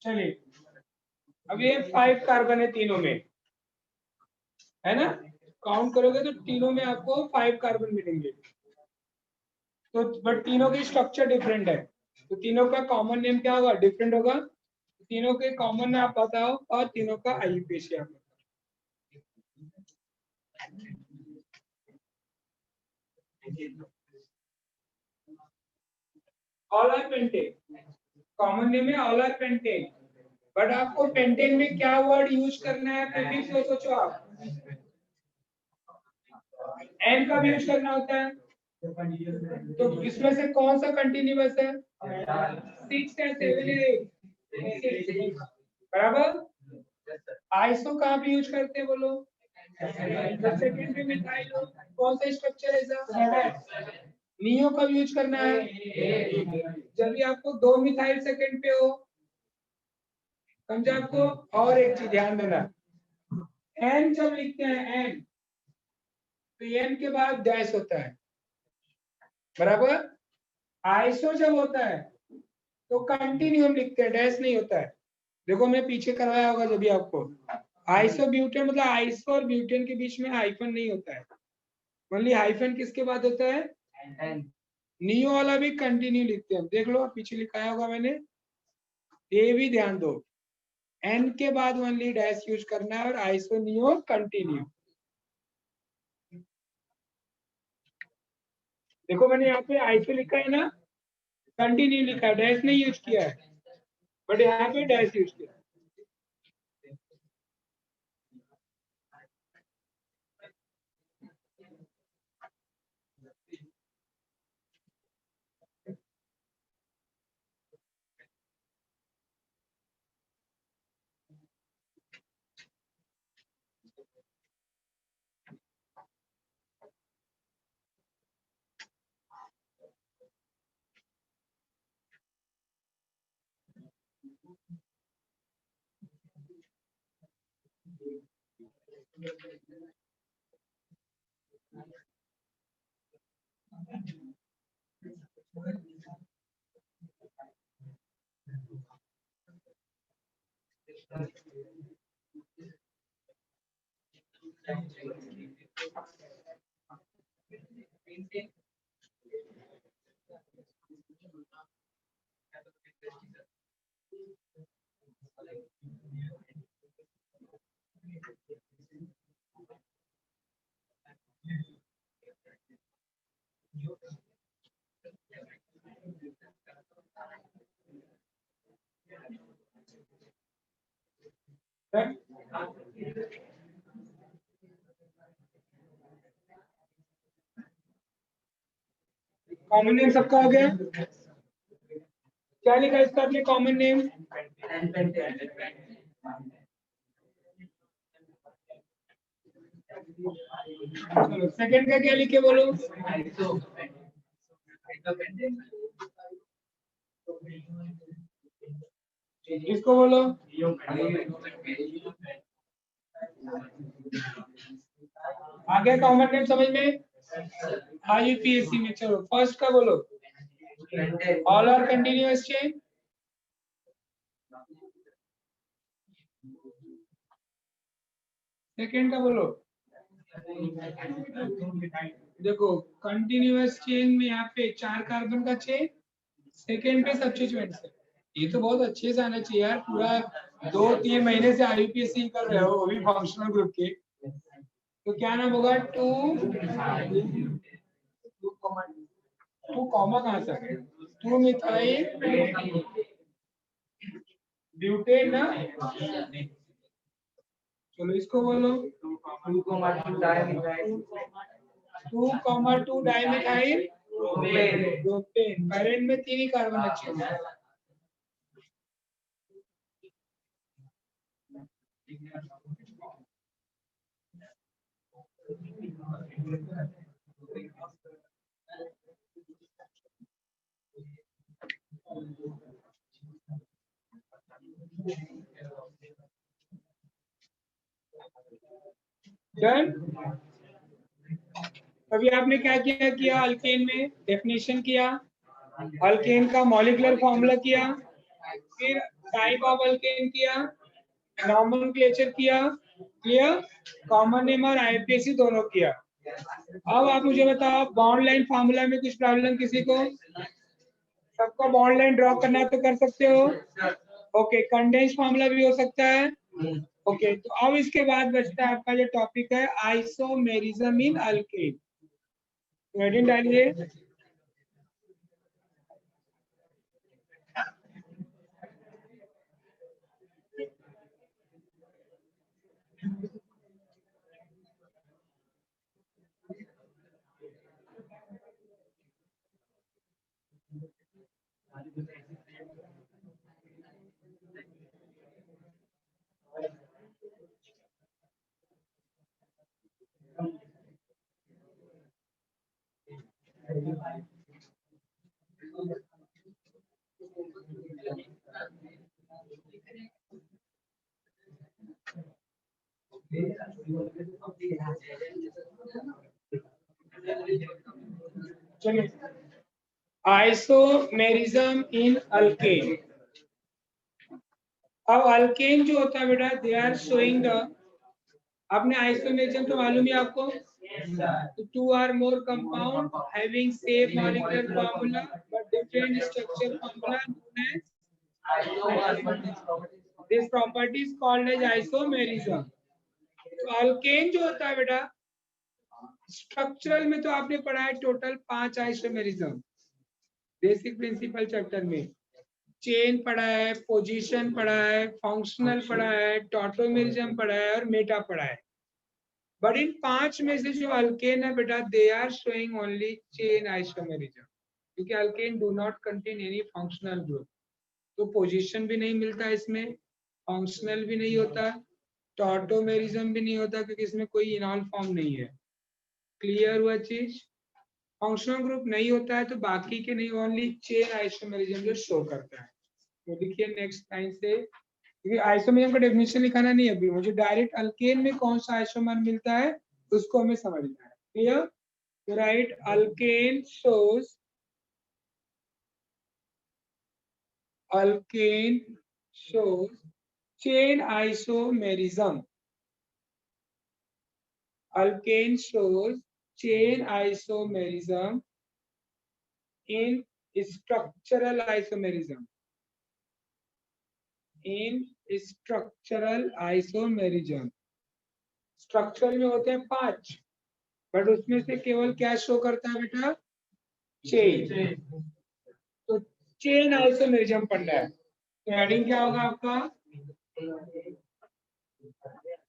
चलिए, अब ये 5 कार्बन है तीनों में, है ना? काउंट करोगे तो तीनों में आपको 5 कार्बन मिलेंगे। तो बट तीनों की स्ट्रक्चर डिफरेंट है, तो तीनों का कॉमन नेम क्या होगा? डिफरेंट होगा। तीनों के कॉमन नेम आप बताओ और तीनों का आईयूपीएसी आप बताओ। All are pentane, common name है ऑल आर पेंटेन, बट आपको पेंटेन में क्या वर्ड यूज करना है प्रीफिक्स वो सोचो आप। एन का भी यूज करना होता है, तो इसमें से कौन सा कंटिन्यूअस है? 6 है, 7 है, बराबर। आइसो कहाँ पे यूज करते हैं बोलो? सेकेंड पे मिथाइल कौन सा स्ट्रक्चर है इसका? नियो का यूज करना है जब भी आपको 2 मिथाइल सेकेंड पे हो, समझा आपको? और एक चीज ध्यान देना, एन जब लिखते हैं एन, तो एन के बाद डैश होता है, बराबर। आइसो जब होता है तो कंटिन्यूम लिखते हैं, डैश नहीं होता है। देखो मैं पीछे करवाया होगा जब भी आपको। आइसो ब्यूटेन मतलब आइसो और ब्यूटेन के बीच में हाइफन नहीं होता है, ओनली हाइफन किसके बाद होता है? नियो वाला भी कंटिन्यू लिखते हैं, देख लो पीछे लिखाया होगा मैंने, ये भी ध्यान दो। एन के बाद ओनली डैश यूज करना है और आइसो नियो कंटिन्यू। देखो मैंने यहाँ पे आइसो लिखा है ना, कंटिन्यू लिखा है, डैश नहीं यूज किया है, बट यहाँ पे डैश यूज किया है। कॉमन नेम सबका हो गया? क्या लिखा इसका आपने कॉमन नेम? चलो सेकंड का क्या लिखे बोलो? इसको बोलो। आगे कॉमन नेम समझ में? आईयूपीएसी में चलो फर्स्ट का बोलो। All are continuous chain. Second का बोलो। देखो कंटिन्यूअस चेन में यहाँ पे 4 कार्बन का चेन, सेकंड पे सब्स्टिट्यूएंट्स है। ये तो बहुत अच्छे से आना चाहिए यार, पूरा 2-3 महीने से आईयूपीएसी कर रहे हो, वो भी फंक्शनल ग्रुप के। तो क्या नाम होगा? 2 कॉमा कहाँ से आ गए? 2 मिथाइल ब्यूटेन ना, चलो इसको बोलो। 2,2 डाइमिथाइल प्रोपेन। पैरेंट में 3 ही कार्बन अच्छे हैं। डन। अभी आपने क्या किया अल्केन में डेफिनेशन किया, अल्केन का मॉलिक्यूलर फॉर्मूला किया, फिर टाइप ऑफ अल्केन किया, नॉमेनक्लेचर किया, क्लियर, कॉमन नेम और आईपीएसी दोनों किया। अब आप मुझे बताओ बॉन्ड लाइन फॉर्मूला में कुछ प्रॉब्लम किसी को? सबको बॉन्ड लाइन ड्रॉ करना है तो कर सकते हो। ओके, कंडेंस फॉर्मूला भी हो सकता है। ओके, तो अब इसके बाद बचता है आपका जो टॉपिक है आइसोमेरिज्म इन अल्केन। हेडिंग डालिए। चलिए, आइसोमेरिज्म इन अल्केन। अब अल्केन जो होता है बेटा, दे आर शोइंग द, आपने आइसोमेरिज्म तो मालूम है आपको, two or more compound having same molecular formula but different structure formula known as, this property is called as isomerism. तो अल्केन जो होता है बेटा, स्ट्रक्चरल में तो आपने पढ़ा है total 5 isomerism basic principle chapter में। चेन पढ़ा है, पोजीशन पढ़ा है, फंक्शनल पढ़ा है, टॉटोमेरिज्म पढ़ा है और मेटा पढ़ा है। बट इन 5 में से जो अल्केन है बेटा, they are showing only chain isomerism, क्योंकि alkane do not contain any functional group. तो पोजीशन भी नहीं मिलता इसमें, फंक्शनल भी नहीं होता, टॉटोमेरिज्म भी नहीं होता क्योंकि इसमें कोई इनॉल फॉर्म नहीं है। क्लियर हुआ चीज? फंक्शनल ग्रुप नहीं होता है तो बाकी के नहीं, ओनली चेन आइसोमेरिज्म जो शो करता है। तो देखिए नेक्स्ट लाइन से, क्योंकि आइसोमेरिज्म का डेफिनेशन लिखाना नहीं है अभी, मुझे डायरेक्ट अल्केन में कौन सा आइसोमर मिलता है उसको हमें समझना है। क्लियर? तो right, alkane shows, alkane shows chain isomerism, alkane shows chain isomerism in structural isomerism, in structural isomerism। Structure में होते हैं 5, बट उसमें से केवल क्या शो करता है बेटा? चेन। तो चेन आइसोमेरिज्म पढ़ना है, तो हेडिंग क्या होगा आपका?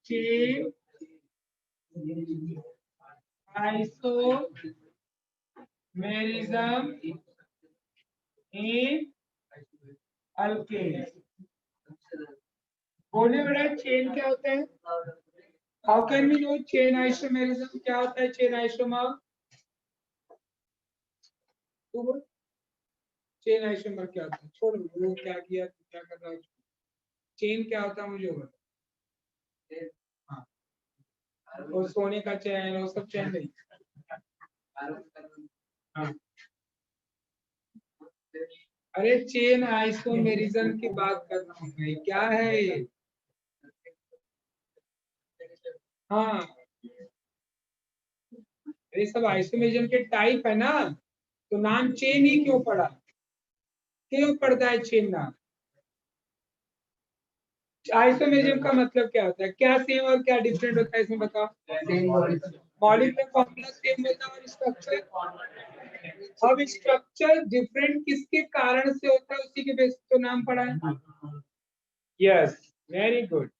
Chain isomerism in alkane. बोलिए बेटा, चेन क्या होते हैं? How can we know chain isomerism? क्या होता है चेन आइसोमर? चेन आइसोमर क्या होता है? छोड़, वो क्या किया, क्या कर रहा है? चेन क्या होता है मुझे बता। हाँ, और सोने का चैन वो सब चैन नहीं। हाँ, अरे चेन आइसोमेरिज्म की बात कर रहा हूँ मैं, क्या है ये? हाँ, ये सब आइसोमेरिज्म के टाइप है ना, तो नाम चेन ही क्यों पड़ा? क्यों पड़ता है चेन नाम? आइसोमेरिज्म का मतलब क्या होता है? क्या सेम और क्या डिफरेंट होता है इसमें बताओ। मॉलिक्यूलर फॉर्मूला सेम होता है और स्ट्रक्चर, अब स्ट्रक्चर डिफरेंट किसके कारण से होता है उसी के बेस तो नाम पड़ा है। Yes, very good.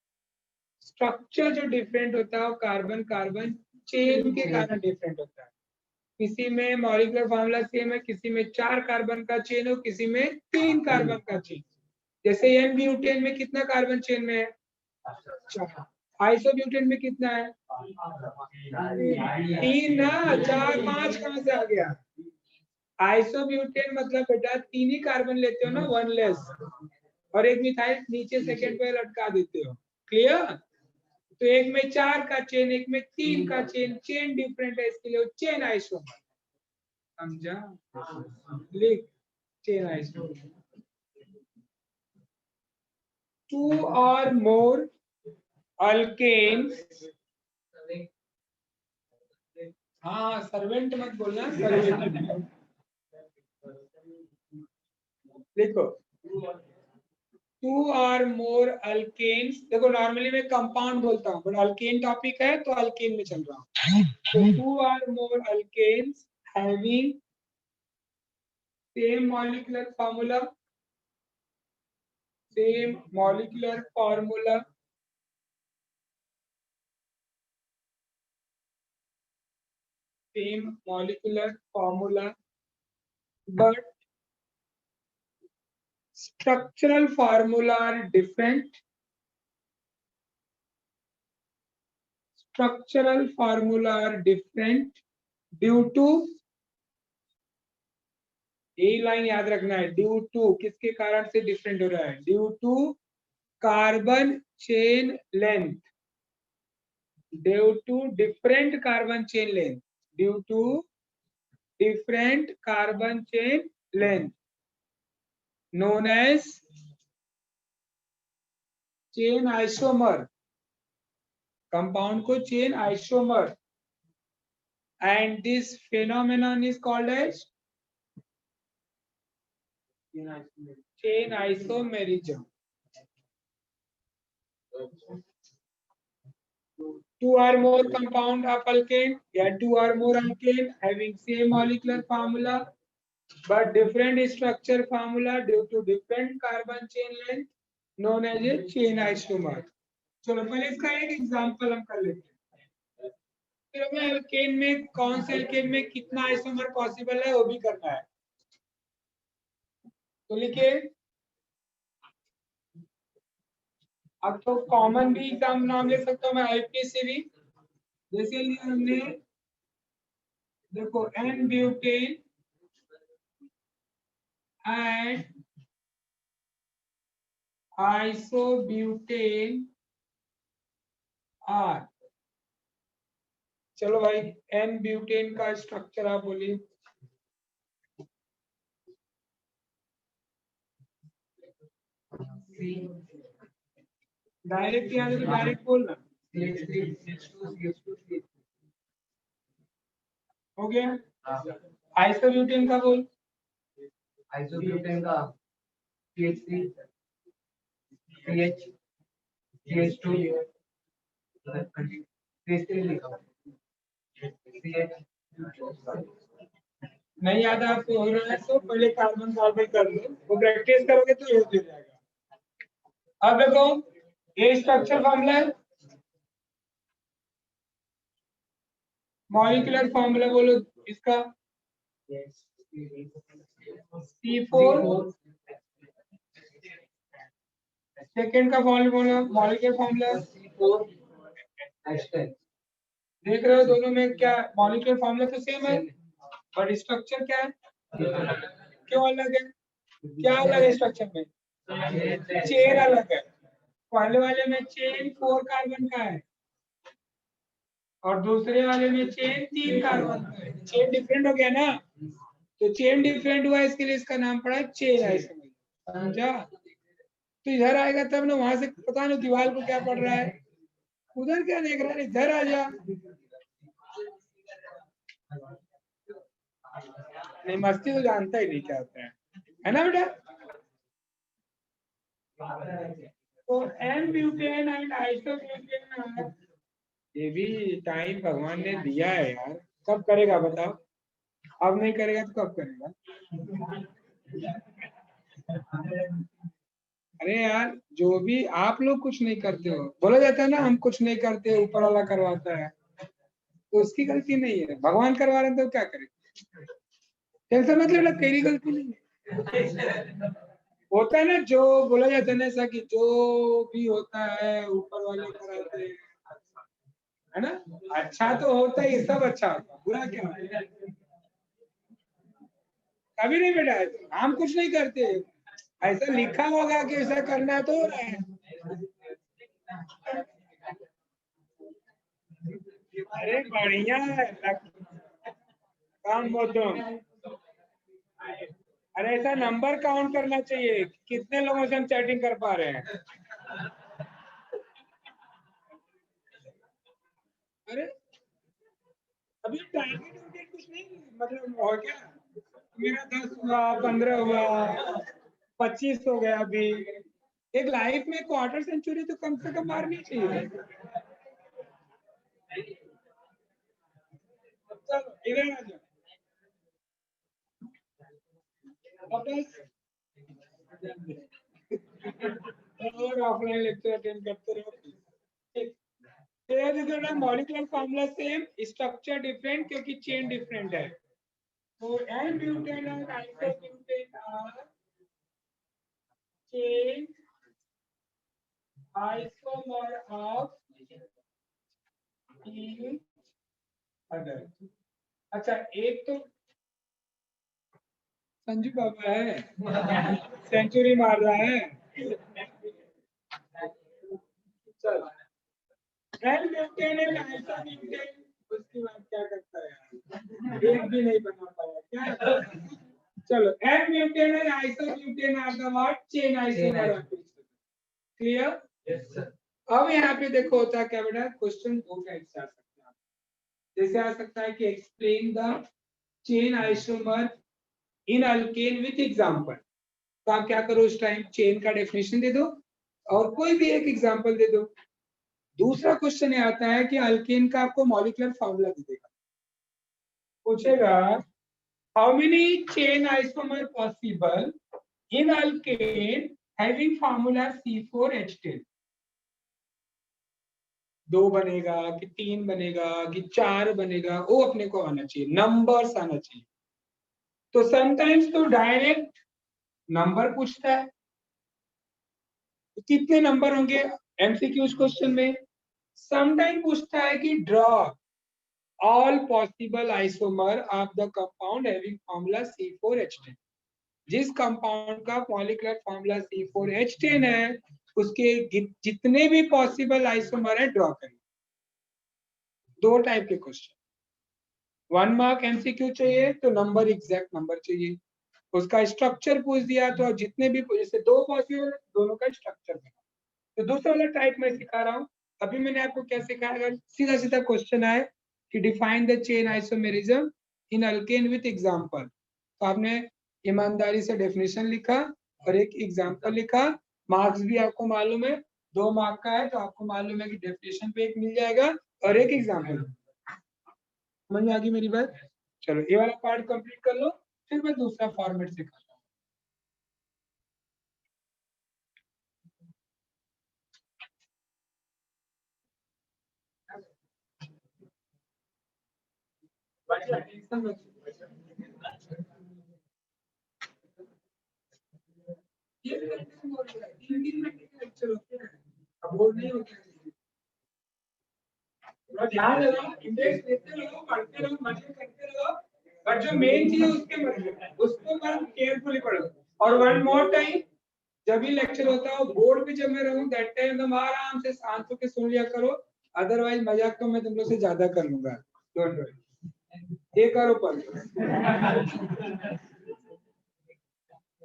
स्ट्रक्चर जो डिफरेंट होता है वो कार्बन कार्बन चेन के कारण डिफरेंट होता है। किसी में मॉलिक्यूलर फॉर्मूला सेम है, किसी में 4 कार्बन का चेन हो, किसी में 3 कार्बन का चेन। जैसे एन ब्यूटेन में कितना कार्बन चेन में है? 4। आइसोब्यूटेन में कितना है? 3 ना, 4 5 कहां से आ गया? आइसोब्यूटेन मतलब बेटा 3 ही कार्बन लेते हो ना, 1 लेस, और एक मिथाइल नीचे सेकंड पे लटका देते हो। क्लियर? तो एक में 4 का चेन, एक में 3 का चेन, चेन डिफरेंट है, इसके लिए चेन आइसोमर। समझा? लिख chain isomer. 2 or more alkanes, हाँ सर्वेंट मत बोलना, सर्वेंट देखो। 2 or more alkanes, देखो नॉर्मली मैं कंपाउंड बोलता हूँ, बट अल्केन टॉपिक है तो अल्केन में चल रहा हूँ। तो 2 or more alkanes having same molecular formula, same molecular formula, same molecular formula, but structural formula are different. Structural formula are different due to, यही लाइन याद रखना है, ड्यू टू किसके कारण से डिफरेंट हो रहा है, due to carbon chain length, due to different carbon chain length, due to different carbon chain length, known as chain isomer, compound को chain isomer, and this phenomenon is called as chain isomerism. 2 or more compound of alkane, yeah, 2 or more alkane having same molecular formula but different structure formula due to different carbon chain length, known as a chain isomer. चलो पहले इसका एक example हम कर लेते हैं, फिर हमें alkane में कौन से alkane में कितना आइसोमर पॉसिबल है वो भी करना है। तो लिखिए, अब तो कॉमन भी एग्जाम नाम ले सकता हूँ मैं, आईपीसी भी, जैसे लिए हमने देखो n butane and isobutane are. चलो भाई एन ब्यूटेन का स्ट्रक्चर आप बोलिए। डायरेक्ट यहाँ से डायरेक्ट बोलना, हो गया। आइसोब्यूटेन का बोल, आइसोब्यूटेन का CH3 CH CH2 CH3 लिखा, CH नहीं याद आपको हो रहा है तो पहले कार्बन कार्बन कर लो, वो प्रैक्टिस करोगे तो याद हो जाएगा। अब देखो ये स्ट्रक्चर फॉर्मूला है, मॉलिक्यूलर फॉर्मूला बोलो इसका, C4, सेकेंड का फॉर्मूला मॉलिक्यूलर फॉर्मूला C4H10। देख रहे हो दोनों में क्या मॉलिक्यूलर फॉर्मूला तो सेम है बट स्ट्रक्चर क्या है, क्यों अलग है, क्या अलग है स्ट्रक्चर में, चेन अलग है। पहले वाले में चेन 4 कार्बन का है और दूसरे वाले में चेन 3 कार्बन का है, चेन डिफरेंट हो गया ना, तो चेन डिफरेंट हुआ इसके लिए इसका नाम पड़ा चेन आइसोमर। समझा? तो इधर आएगा तब ना, वहां से पता नहीं दीवार को क्या पड़ रहा है, उधर क्या देख रहा है, इधर आ जा। नहीं मस्ती तो जानता ही नहीं क्या होता है ना बेटा। तो एन ब्यूटेन एंड आइसोब्यूटेन, ये भी टाइम भगवान ने दिया है यार, कब करेगा बताओ, अब नहीं करेगा तो कब करेगा। अरे यार जो भी आप लोग कुछ नहीं करते हो, बोला जाता है ना हम कुछ नहीं करते ऊपर वाला करवाता है, तो उसकी गलती नहीं है, भगवान करवा रहे हैं तो क्या करें, टेंशन मतलब ना तेरी गलती नहीं है। होता है ना जो बोला जाता है ना ऐसा कि जो भी होता है ऊपर वाले कराते हैं, है ना, अच्छा तो होता ही, सब अच्छा होता है, बुरा क्या होता है, कभी नहीं बेटा हम कुछ नहीं करते, ऐसा लिखा होगा कि ऐसा करना तो हो रहा है। अरे बढ़िया है, काम बहुत तुम। अरे ऐसा नंबर काउंट करना चाहिए, कितने लोगों से हम चैटिंग कर पा रहे हैं। अरे अभी टारगेट वारगेट कुछ नहीं, मतलब हो गया मेरा 10 हुआ, 15 हुआ, 25 हो गया। अभी एक लाइफ में क्वार्टर सेंचुरी तो कम से कम मारनी चाहिए। चलो इधर आ जाओ वापस, और ऑफलाइन लेक्चर अटेंड करते रहो। ठीक, molecular formula same, structure different क्योंकि चेन डिफरेंट है। तो एन ब्यूटेन और isobutane are chain isomer of each other. अच्छा एक तो संजू बाबा है, सेंचुरी मार रहा है। चल एन ब्यूटेन एंड आइसोब्यूटेन, उसकी बात क्या करता है, एक भी नहीं बना पाया क्या। चलो n butane and isobutane are the what, chain isomer of each other. Clear? Yes sir. अब यहाँ पे देखो होता है क्या बेटा, क्वेश्चन दो टाइप से आ सकता है। जैसे आ सकता है कि explain the chain isomer in alkane with example. तो आप क्या करो उस टाइम, चेन का डेफिनेशन दे दो और कोई भी एक एग्जांपल दे दो। दूसरा क्वेश्चन ये आता है कि अल्केन का आपको मॉलिक्यूलर फार्मूला दे देगा, पूछेगा how many chain isomer possible in alkane having formula C4H10। 2 बनेगा कि 3 बनेगा कि 4 बनेगा, वो अपने को आना चाहिए, नंबर्स आना चाहिए। तो समटाइम्स तो डायरेक्ट नंबर पूछता है, तो कितने नंबर होंगे एमसीक्यूज क्वेश्चन में। समटाइम पूछता है कि draw all possible isomer of the compound having formula C4H10। जिस कंपाउंड का मॉलिक्यूलर फार्मूला C4H10 है, उसके जितने भी पॉसिबल आइसोमर है ड्रॉ करें। दो टाइप के क्वेश्चन, 1 मार्क एमसीक्यू चाहिए तो नंबर एग्जैक्ट नंबर चाहिए, उसका स्ट्रक्चर पूछ दिया तो जितने भी, जैसे 2 पॉसिबल दोनों का स्ट्रक्चर बना। तो दूसरा वाला टाइप मैं सिखा रहा हूँ। अभी मैंने आपको क्या सिखाया, अगर सीधा सीधा क्वेश्चन आए कि define the chain isomerism in alkane with example, तो आपने ईमानदारी से डेफिनेशन लिखा और एक एग्जांपल लिखा। मार्क्स भी आपको मालूम है 2 मार्क का है, तो आपको मालूम है कि डेफिनेशन पे एक मिल जाएगा और एक एग्जांपल। समझ में आ गई मेरी बात? चलो ये वाला पार्ट कंप्लीट कर लो, फिर मैं दूसरा फॉर्मेट सिखाता हूँ। अब बोर्ड नहीं होता है, थोड़ा ध्यान लगाओ, इंडेक्स लेते रहो, पढ़ते रहो, मजे करते रहो, बट जो मेन चीज है उसको केयरफुली पढ़ो। और वन मोर टाइम, जब भी लेक्चर होता है बोर्ड पे जब मैं रहूं दैट टाइम तुम आराम से शांत होकर सुन लिया करो, अदरवाइज मजाक तो मैं तुम लोग से ज्यादा कर लूंगा। डोंट वरी, ये करो पर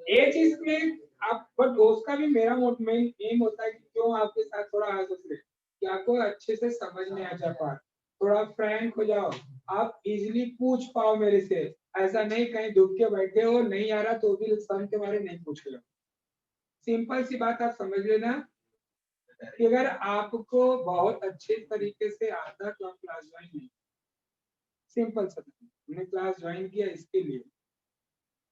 ये चीज में आप, पर दोस्त का भी मेरा मेन एम होता है कि क्यों आपके साथ थोड़ा हंस ले, कि आपको अच्छे से समझ में आ जा पाए, थोड़ा फ्रैंक हो जाओ, आप इजीली पूछ पाओ मेरे से। ऐसा नहीं कहीं डूब के बैठे हो, नहीं आ रहा तो भी सन के बारे नहीं पूछ रहे हो। सिंपल सी बात आप समझ लेना कि अगर आपको बहुत अच्छे तरीके से आता तो आप क्लास ज्वाइन नहीं, सिंपल सा, हमने क्लास ज्वाइन किया इसके लिए।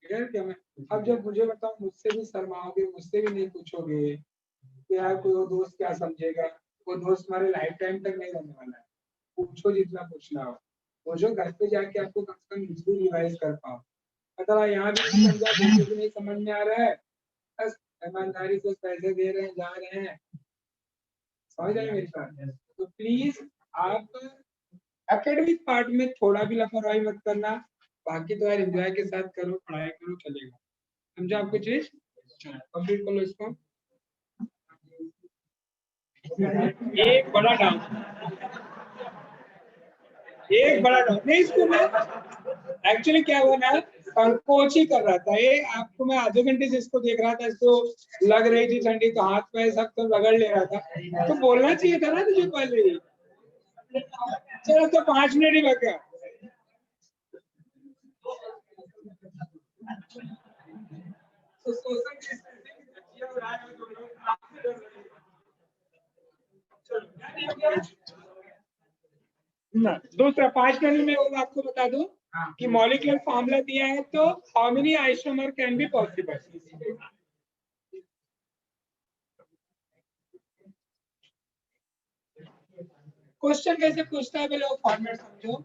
क्लियर क्या? मैं अब जब मुझे बताओ, मुझसे भी शर्माओगे, मुझसे भी नहीं पूछोगे कि यार कोई वो दोस्त क्या समझेगा, वो दोस्त हमारे लाइफ टाइम तक नहीं रहने वाला है। पूछो जितना पूछना हो, पूछो, घर पे जाके आपको कम से कम हिंदी रिवाइज कर पाओ। मतलब यहाँ भी नहीं समझा, दूसरे भी नहीं समझ में आ रहा है, बस ईमानदारी से पैसे दे रहे हैं, जा रहे हैं, समझ रहे हैं मेरी बात? तो प्लीज आप एकेडमिक पार्ट में थोड़ा भी लापरवाही मत करना, बाकी तो यार एंजॉय के साथ करो, पढ़ाई करो, चलेगा। समझा आपको चीज? कंप्लीट कर लो इसको। एक बड़ा डाउन, एक बड़ा डॉग नहीं इसको मैं एक्चुअली क्या हुआ ना, संकोच ही कर रहा था ये। आपको मैं आधे घंटे से इसको देख रहा था, इसको लग रही थी ठंडी, तो हाथ पैर सब तो रगड़ ले रहा था। तो बोलना चाहिए था ना तुझे पहले ही। चलो तो 5 मिनट ही लग गया। तो सोशल डिस्टेंसिंग अच्छी हो रहा है, तो लोग आपसे डर रहे हैं। चलो क्या नहीं हो गया ना। दूसरा 5 मिनट में वो आपको बता दूं कि मॉलिक्यूलर फॉर्मूला दिया है, तो how many isomer can be possible. Question कैसे पूछता है पहले वो फॉर्मेट समझो।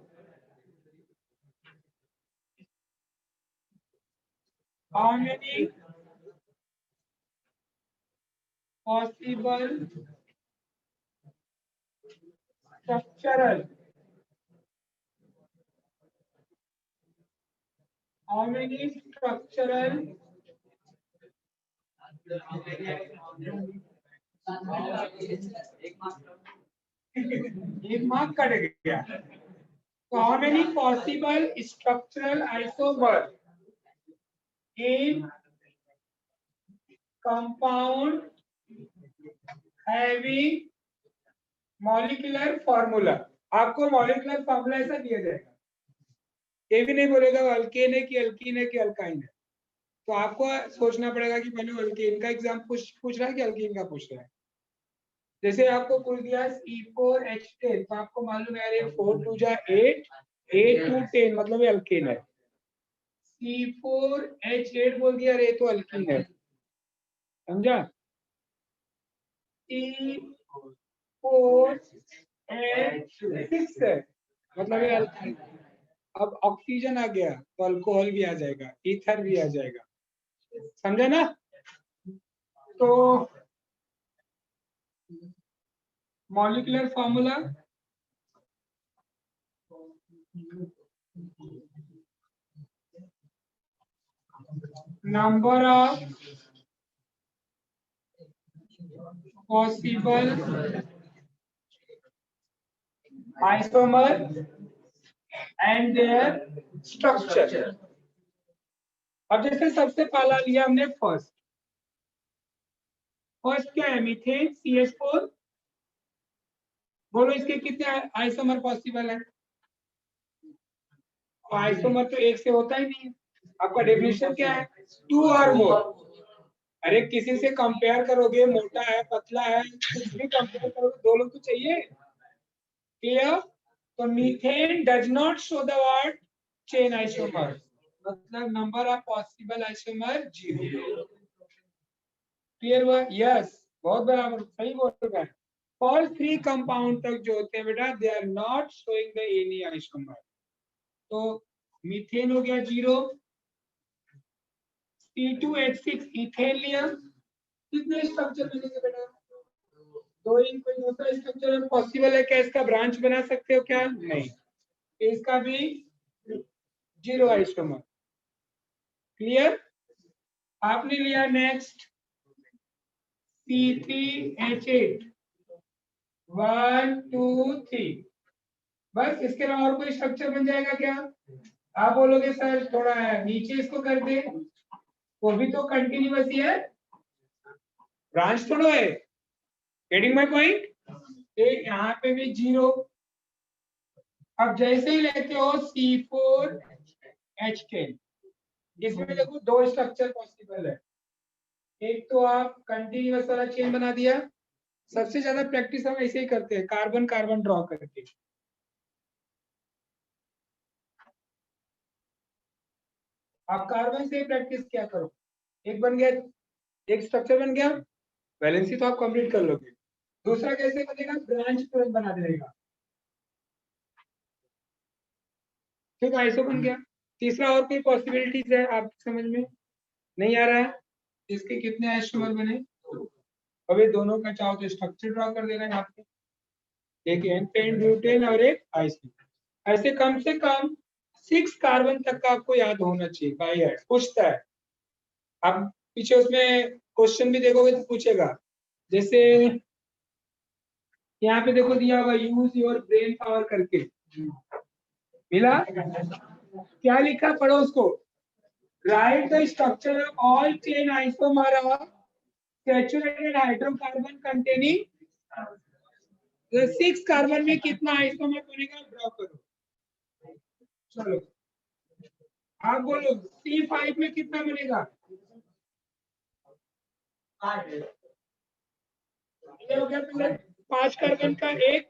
How many possible structural, how many structural एक मार्क कट गया। तो how many possible structural isomer in compound having molecular formula। आपको मॉलिक्यूलर फॉर्मूला ऐसा दिया जाएगा, ये भी नहीं बोलेगा अल्केन है कि अल्कीन है कि अल्काइन है। तो आपको सोचना पड़ेगा कि पहले अल्केन का एग्जाम पूछ रहा है कि अल्कीन का पूछ रहा है। जैसे आपको पूछ दिया C4H10, तो आपको मालूम है 4 2 जा 8, 8 2 10, मतलब ये अल्केन है। C4H8 बोल दिया रे, तो अल्कीन है, समझा। C4H6 है, मतलब ये अल्काइन। अब ऑक्सीजन आ गया तो अल्कोहल भी आ जाएगा, ईथर भी आ जाएगा, समझा ना। तो molecular formula number of possible isomer and there structure. अब जैसे सबसे पहला लिया हमने फर्स्ट, फर्स्ट क्या है, मीथेन CH4। बोलो इसके कितने आइसोमर पॉसिबल है। आइसोमर तो एक से होता ही नहीं है। आपका डेफिनेशन क्या है, 2 और मोर। अरे किसी से कंपेयर करोगे, मोटा है पतला है, कुछ भी कंपेयर करोगे, 2 लोग तो चाहिए। क्लियर। तो methane does not show the word chain isomer, मतलब number of possible isomer 0। Clear हुआ। यस, बहुत बराबर सही बोल रहा है। फॉर 3 कंपाउंड तक जो होते हैं बेटा, they are not showing the any isomer. तो मीथेन हो गया 0, C2H6 इथेन लिया, कितने स्ट्रक्चर मिलेंगे बेटा, 2 ही। कोई दूसरा स्ट्रक्चर पॉसिबल है क्या, इसका ब्रांच बना सकते हो क्या, नहीं। इसका भी 0 आइसोमर। क्लियर। आपने लिया नेक्स्ट C3H8, 1 2 3, बस। इसके अलावा और कोई स्ट्रक्चर बन जाएगा क्या। आप बोलोगे सर थोड़ा नीचे इसको कर दे, वो भी तो कंटिन्यूअस ही है, ब्रांच थोड़ा है। Getting my point. यहाँ पे भी 0। अब जैसे ही लेते हो C4H10, इसमें देखो 2 स्ट्रक्चर पॉसिबल है। एक तो आप कंटिन्यूअस वाला चेन बना दिया, सबसे ज्यादा प्रैक्टिस हम ऐसे ही करते हैं, कार्बन कार्बन ड्रॉ करके। आप कार्बन से प्रैक्टिस क्या करो, एक बन गया, एक स्ट्रक्चर बन गया, वैलेंसी तो आप कंप्लीट कर लोगे। दूसरा कैसे बनेगा, ब्रांच तुरंत बना देगा, ठीक, आइसो बन गया। तीसरा और कोई पॉसिबिलिटीज है आप समझ में नहीं आ रहा है, इसके कितने आइसोमर बने। अब ये दोनों का चाहो तो स्ट्रक्चर ड्रॉ कर देना यहाँ पे, एक एन पेन ब्यूटेन और एक आइसो। ऐसे कम से कम 6 कार्बन तक का आपको याद होना चाहिए, बाई हार्ट पूछता है। आप पीछे उसमें क्वेश्चन भी देखोगे तो पूछेगा, जैसे यहाँ पे देखो दिया होगा यूज योर ब्रेन पावर करके, मिला? क्या लिखा पढ़ो उसको। Right the structure of all chain isomer of saturated hydrocarbon containing 6 carbon में कितना आइसोमर बनेगा ड्रॉ करो। चलो आप बोलो C5 में कितना बनेगा? ये हो गया पहले 5 कार्बन का एक,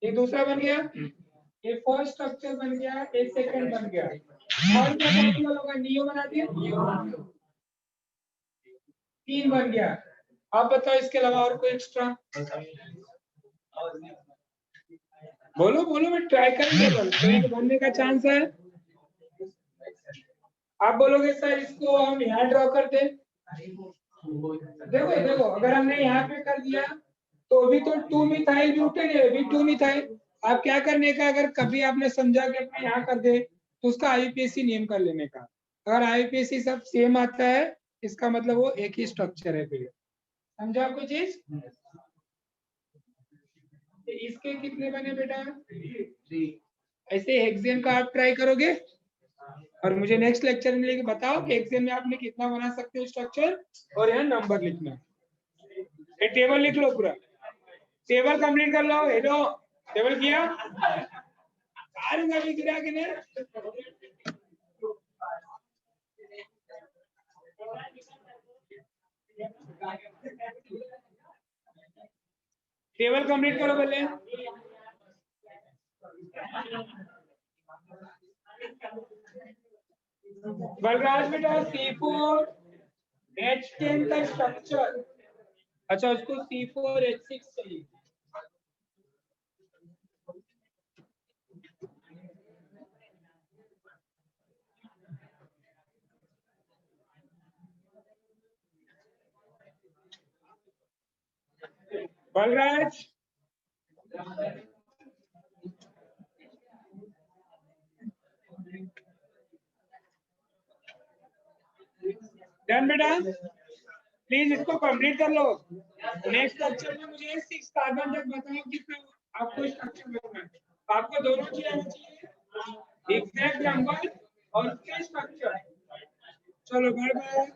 ये दूसरा बन गया, ये फर्स्ट स्ट्रक्चर बन गया, एक सेकंड बन गया। और क्या पॉसिबल होगा? नियो बना दिया, 3 बन गया। आप बताओ इसके अलावा और कोई एक्स्ट्रा? बोलो बोलो, मैं ट्राई करेंगे, बनने का चांस है। आप बोलोगे सर इसको हम यहाँ ड्रॉ कर दे। देखो देखो, अगर हमने यहाँ पे कर दिया तो अभी तो 2 मिथाइल ब्यूटेन है, अभी 2 मिथाइल। आप क्या करने का, अगर कभी आपने समझा कि अपने यहाँ कर दे तो उसका आईपीएसी नेम कर लेने का। अगर आईपीएसी सब सेम आता है इसका मतलब वो एक ही स्ट्रक्चर है। फिर समझा कोई चीज? इसके कितने बने बेटा? ऐसे हेक्सेन का आप ट्राई करोगे और मुझे नेक्स्ट लेक्चर में लेके बताओ कि हेक्सेन में आपने कितना बना सकते हो स्ट्रक्चर, और यहाँ नंबर लिखना। ये टेबल लिख लो, पूरा टेबल कंप्लीट कर लो। हेलो, टेबल किया? गिरा कि नहीं? टेबल कंप्लीट करो पहले। बलराज बेटा C4H10 का स्ट्रक्चर, अच्छा उसको C4H6 चाहिए। बलराज डन बेटा, प्लीज इसको कंप्लीट कर लो। नेक्स्ट लेक्चर में मुझे 6 कार्बन तक बताओ कितना आपको स्ट्रक्चर बनना है। आपको दोनों चीजें आनी चाहिए, एग्जैक्ट नंबर और उसके स्ट्रक्चर। चलो बाय बाय।